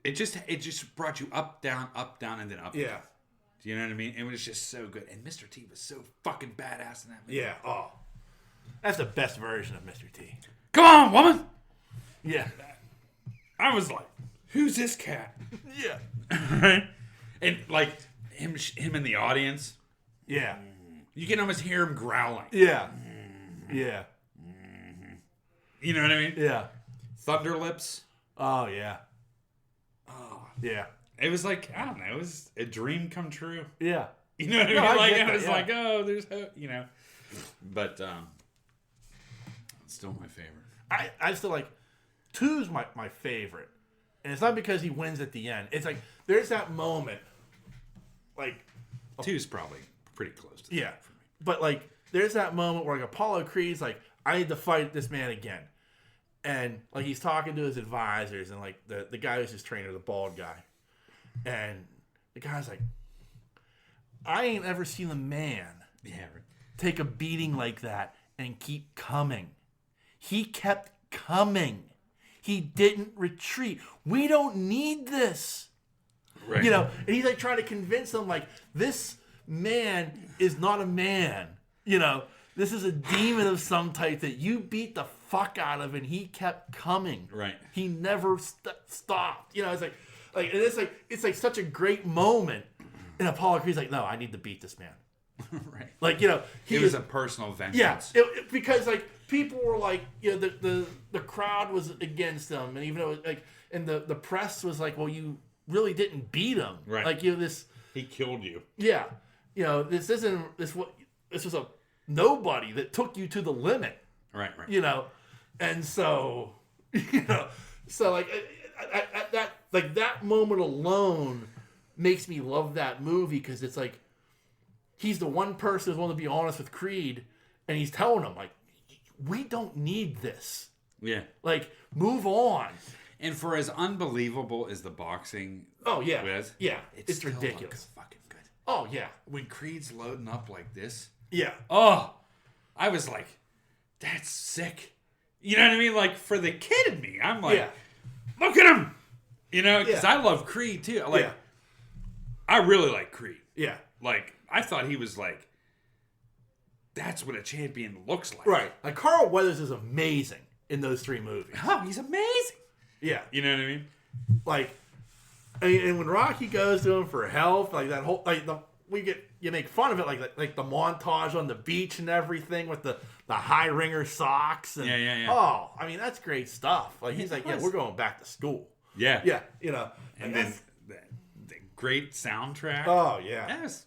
It just brought you up, down, and then up. Yeah. Do you know what I mean? It was just so good. And Mr. T was so fucking badass in that movie. Yeah. Oh. That's the best version of Mr. T. Come on, woman! Yeah. I was like, who's this cat? Yeah. Right? And like him in the audience. Yeah. You can almost hear him growling. Yeah. Yeah. You know what I mean? Yeah. Thunder Lips. Oh, yeah. Oh, yeah. It was like, I don't know, it was a dream come true. Yeah. You know what I mean? No, like, I was like, oh, there's hope, But, it's still my favorite. I still like, 2's my favorite. And it's not because he wins at the end. It's like, there's that moment, like... 2's probably pretty close to that for me. But, like, there's that moment where, like, Apollo Creed's like, I need to fight this man again. And like he's talking to his advisors and like the guy who's his trainer, the bald guy. And the guy's like, I ain't ever seen a man take a beating like that and keep coming. He kept coming. He didn't retreat. We don't need this. Right. You know, and he's like trying to convince them like this man is not a man. You know, this is a demon of some type that you beat the fuck out of and he kept coming. Right. He never stopped. You know, and it's like such a great moment. And Apollo Creed's like, no, I need to beat this man. Right. Like, you know, it was a personal vengeance. Yeah, because like people were like, you know, the crowd was against him, and even though like, and the press was like, well, you really didn't beat him, right? Like, you know, he killed you. Yeah, you know, this was a nobody that took you to the limit, right? You know, and so you know, so like that moment alone makes me love that movie because it's like. He's the one person who's willing to be honest with Creed, and he's telling him, like, we don't need this. Yeah. Like, move on. And for as unbelievable as the boxing was, it's ridiculous. Fucking good. Oh, yeah. When Creed's loading up like this, yeah. Oh, I was like, that's sick. You know what I mean? Like, for the kid in me, I'm like, look at him. You know, because I love Creed, too. Like, I really like Creed. Yeah. Like, I thought he was like, that's what a champion looks like. Right. Like, Carl Weathers is amazing in those three movies. Oh, he's amazing. Yeah. You know what I mean? Like, and when Rocky goes to him for help, like that whole, like, you make fun of it, like the montage on the beach and everything with the high ringer socks. And, yeah. Oh, I mean, that's great stuff. Like, he's like, we're going back to school. Yeah. Yeah, you know. And then the great soundtrack. Oh, yeah. That was,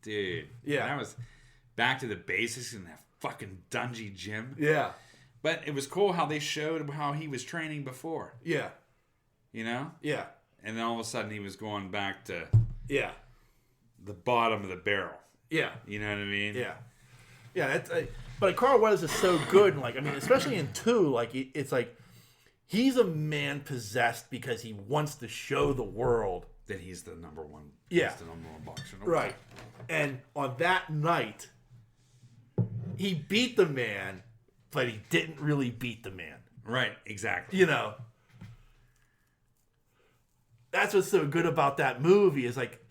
dude. Yeah. That was back to the basics in that fucking dungy gym. Yeah. But it was cool how they showed how he was training before. Yeah. You know? Yeah. And then all of a sudden he was going back to the bottom of the barrel. Yeah. You know what I mean? Yeah. Yeah. That's, but Carl Weathers is so good. And like, I mean, especially in 2, like, it's like he's a man possessed because he wants to show the world that he's the number one. Yeah. He's the number one boxer. Right. And on that night, he beat the man, but he didn't really beat the man. Right. Exactly. You know. That's what's so good about that movie is like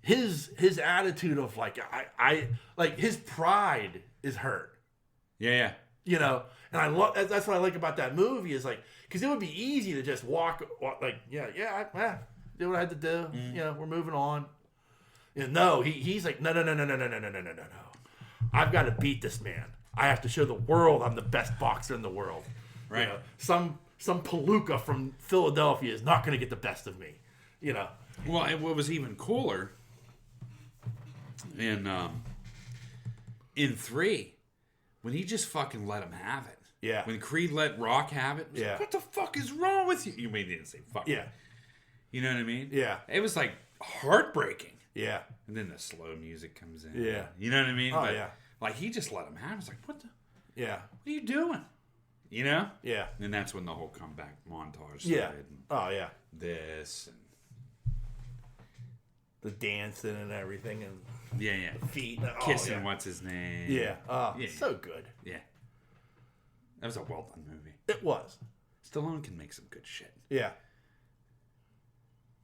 his attitude of like I like his pride is hurt. Yeah. You know, and I love that's what I like about that movie is like because it would be easy to just walk like I did what I had to do. You know, we're moving on. You know, no, he's like no. I've got to beat this man. I have to show the world I'm the best boxer in the world. Right. You know, some palooka from Philadelphia is not going to get the best of me. You know. Well, and what was even cooler in 3 when he just fucking let him have it. Yeah. When Creed let Rock have it. Like, what the fuck is wrong with you? You mean he didn't say fuck. Yeah. You know what I mean? Yeah. It was like heartbreaking. Yeah. And then the slow music comes in. Yeah. You know what I mean? Oh, but, yeah. Like, he just let him have it. I was like, what the? Yeah. What are you doing? You know? Yeah. And that's when the whole comeback montage started. Yeah. Oh, yeah. This and the dancing and everything and feet and kissing what's his name. Yeah. Oh, so good. Yeah. That was a well done movie. It was. Stallone can make some good shit. Yeah.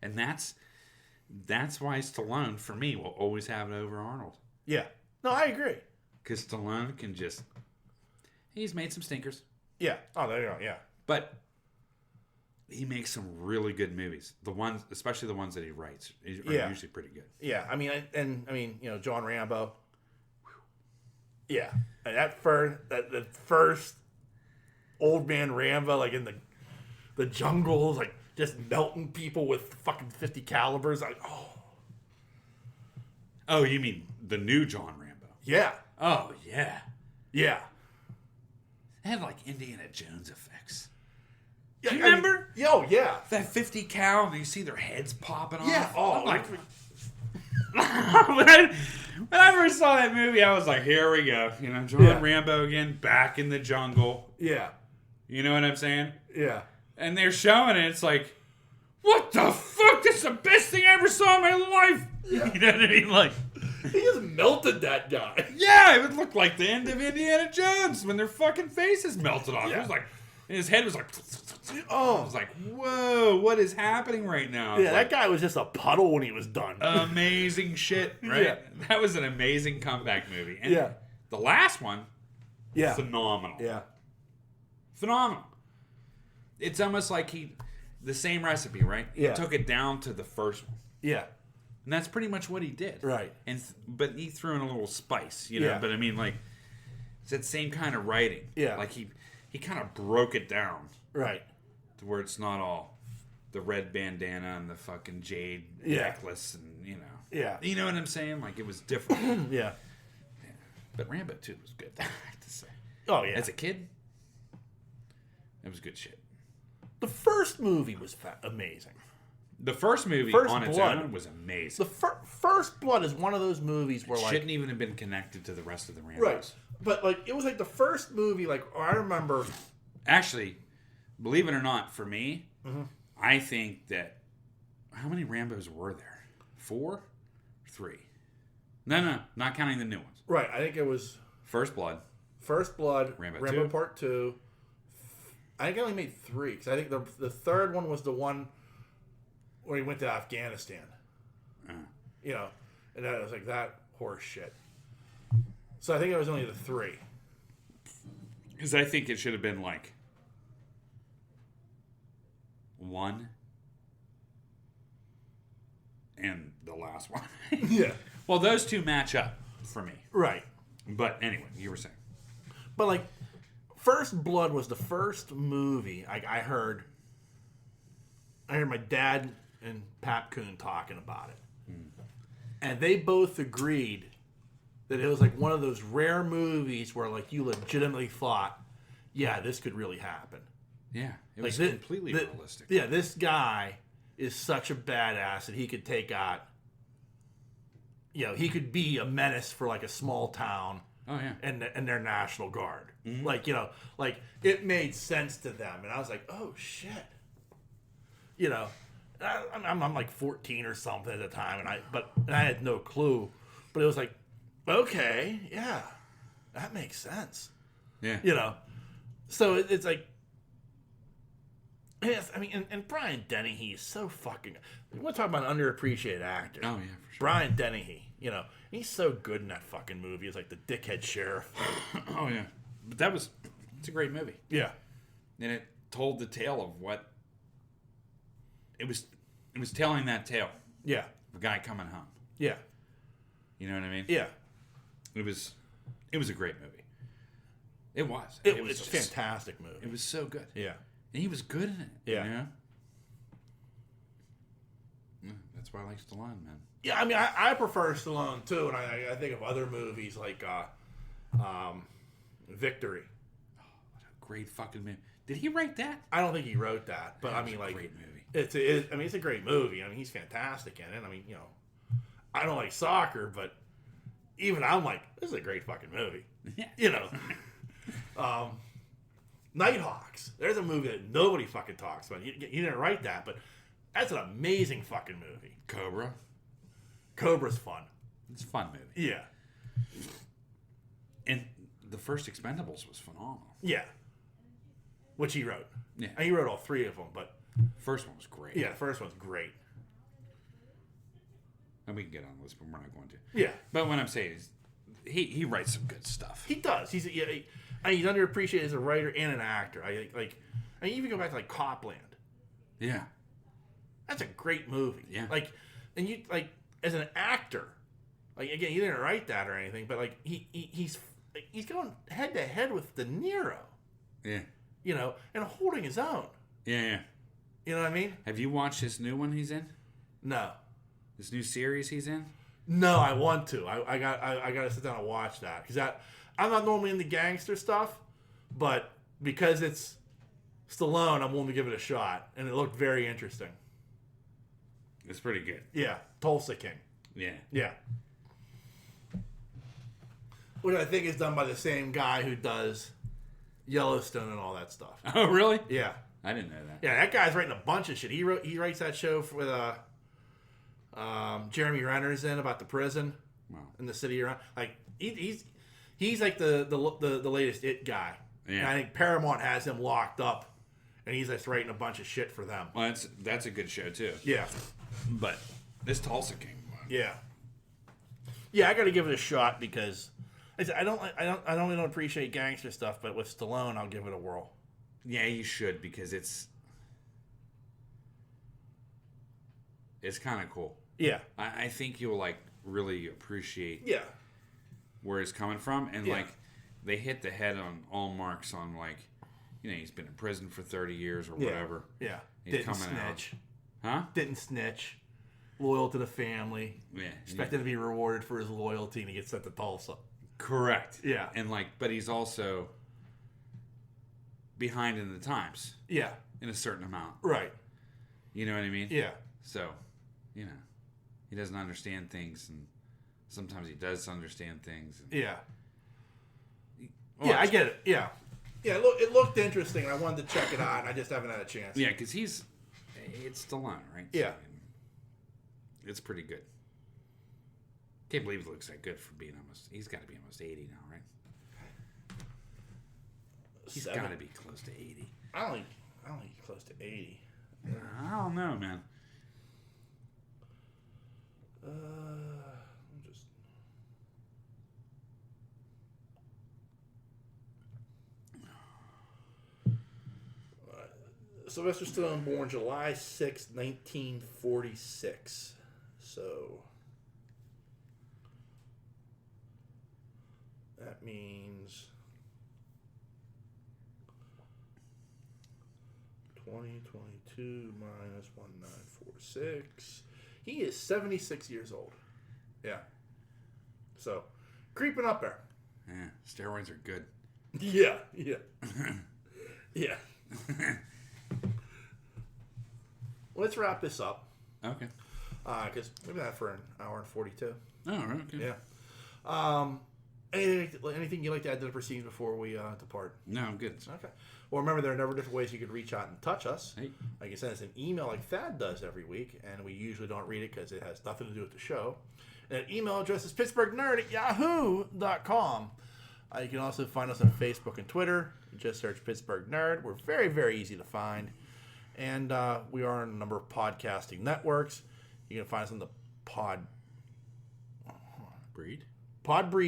And that's why Stallone, for me, will always have it over Arnold. Yeah. No, I agree. Because Stallone can just... He's made some stinkers. Yeah. Oh, there you go. Yeah. But he makes some really good movies. The ones, especially the ones that he writes, are usually pretty good. Yeah. I mean, you know, John Rambo. Yeah. And that first old man Rambo, like in the jungles, like just melting people with fucking 50 calibers. Like, Oh, you mean the new John Rambo? Yeah. Oh, yeah. Yeah. It had like Indiana Jones effects. Yeah, Do you remember? Oh, yeah. That 50 cal, and you see their heads popping off. Yeah. Oh, I'm like, when I first saw that movie, I was like, here we go. You know, John Rambo again, back in the jungle. Yeah. You know what I'm saying? Yeah. And they're showing it. It's like, what the fuck? This is the best thing I ever saw in my life. Yeah. You know what I mean? Like, he just melted that guy. Yeah, it would look like the end of Indiana Jones when their fucking faces melted off. Yeah. It was like, and his head was like, oh, I was like, whoa, what is happening right now? Yeah, like, that guy was just a puddle when he was done. Amazing shit, right? Yeah. That was an amazing comeback movie. And the last one, phenomenal. Yeah. Phenomenal. It's almost like the same recipe, right? He took it down to the first one. Yeah. And that's pretty much what he did. Right. But he threw in a little spice, you know? Yeah. But I mean, like, it's that same kind of writing. Yeah. Like, he kind of broke it down. Right. To where it's not all the red bandana and the fucking jade necklace and, you know. Yeah. You know what I'm saying? Like, it was different. Yeah. But Rambo 2 was good, I have to say. Oh, yeah. As a kid, it was good shit. The first movie was amazing. The first movie on its own was amazing. The First Blood is one of those movies where, like, shouldn't even have been connected to the rest of the Rambos. Right. But, like, it was like the first movie, like, I remember. Actually, believe it or not, for me, I think that. How many Rambos were there? 4? 3? No, not counting the new ones. Right. I think it was. First Blood, Rambo 2. Part 2. I think I only made 3, because I think the third one was the one where he went to Afghanistan. You know, and that was like that horse shit. So I think it was only the 3. Because I think it should have been like 1 and the last one. Yeah. Well, those two match up for me. Right. But anyway, you were saying. But, like, First Blood was the first movie I heard my dad and Pat Coon talking about it. And they both agreed that it was like one of those rare movies where, like, you legitimately thought, yeah, this could really happen. Yeah, it was like completely realistic. Yeah, this guy is such a badass that he could take out, you know, he could be a menace for, like, a small town. Oh, yeah. And their National Guard. Mm-hmm. Like, you know, like, it made sense to them. And I was like, oh, shit. You know, I'm like 14 or something at the time, and I had no clue. But it was like, okay, yeah, that makes sense. Yeah. You know? So it's like, yes, I mean, and Brian Dennehy is so fucking, we're talking about an underappreciated actor. Oh, yeah, for sure. Brian Dennehy, you know, he's so good in that fucking movie. He's like the dickhead sheriff. Oh, yeah. But it's a great movie. Yeah. And it told the tale of what, it was telling that tale. Yeah. Of a guy coming home. Yeah. You know what I mean? Yeah. It was a great movie. It was. It was a fantastic movie. It was so good. Yeah. And he was good in it. Yeah. You know? Yeah, that's why I like Stallone, man. Yeah, I mean, I prefer Stallone, too, and I think of other movies like Victory. Oh, what a great fucking movie. Did he write that? I don't think he wrote that, but I mean, like, great movie. It's a great movie. I mean, he's fantastic in it. I mean, you know, I don't like soccer, but even I'm like, this is a great fucking movie. Yeah. You know. Nighthawks. There's a movie that nobody fucking talks about. He didn't write that, but that's an amazing fucking movie. Cobra's fun. It's a fun movie. Yeah. And the first Expendables was phenomenal. Yeah. Which he wrote. Yeah. And he wrote all 3 of them, but first one was great. Yeah, the first one's great. And we can get on the list, but we're not going to. Yeah. But what I'm saying is, he writes some good stuff. He does. He's underappreciated as a writer and an actor. I mean, even go back to like Copland. Yeah. That's a great movie. Yeah. Like, and you like as an actor, like again, he didn't write that or anything, but like he's going head to head with De Niro. Yeah. You know, and holding his own. Yeah. You know what I mean? Have you watched this new one he's in? No. This new series he's in? No, I want to. I got to sit down and watch that because I'm not normally into gangster stuff, but because it's Stallone, I'm willing to give it a shot, and it looked very interesting. It's pretty good. Yeah, Tulsa King. Yeah. Yeah. Which I think is done by the same guy who does, Yellowstone and all that stuff. Oh, really? Yeah. I didn't know that. Yeah, that guy's writing a bunch of shit. He writes that show with Jeremy Renner's in about the prison in the city around. Like he's like the latest it guy. Yeah. And I think Paramount has him locked up, and he's just writing a bunch of shit for them. Well, that's a good show too. Yeah, but this Tulsa King one. Yeah. Yeah, I got to give it a shot because I don't appreciate gangster stuff, but with Stallone, I'll give it a whirl. Yeah, you should because it's kind of cool. Yeah, I think you'll like really appreciate. Yeah. Where he's coming from, and like they hit the head on all marks on like, he's been in prison for 30 years or whatever. Yeah, he's didn't coming snitch. Huh? Didn't snitch. Loyal to the family. Yeah. Expected to be rewarded for his loyalty, and he gets sent to Tulsa. Correct. Yeah. And like, but he's also behind in the times. Yeah. In a certain amount. Right. You know what I mean? Yeah. So, he doesn't understand things, and sometimes he does understand things. And, yeah. Yeah, I get it. Yeah. Yeah, it looked interesting. I wanted to check it out. I just haven't had a chance. Yeah, because it's Stallone, right? Yeah. So, it's pretty good. Can't believe he looks that good for being he's got to be almost 80 now, right? He's got to be close to 80. I don't think he's close to 80. I don't know, man. Sylvester Stallone, born July 6, 1946. So that means 2022 minus 1946. He is 76 years old. Yeah. So, creeping up there. Yeah, steroids are good. Yeah, yeah. Yeah. Let's wrap this up. Okay. Because we've been at for an hour and 42. Oh, right. Okay. Yeah. Anything you'd like to add to the proceedings before we depart? No, I'm good. Okay. Well, remember, there are a number of different ways you could reach out and touch us. Hey. You can send us an email like Thad does every week, and we usually don't read it because it has nothing to do with the show. And that email address is pittsburghnerd@yahoo.com. You can also find us on Facebook and Twitter. Just search Pittsburgh Nerd. We're very, very easy to find. And we are on a number of podcasting networks. You can find us on the Podbreed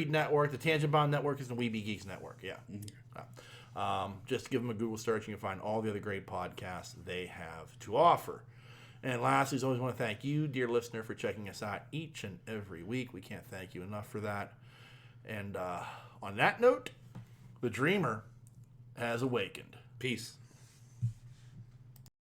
Network. The Tangent Bound Network is the Weeby Geeks Network. Yeah. Mm-hmm. Just give them a Google search. You can find all the other great podcasts they have to offer. And lastly, as always, want to thank you, dear listener, for checking us out each and every week. We can't thank you enough for that. And on that note, the dreamer has awakened. Peace.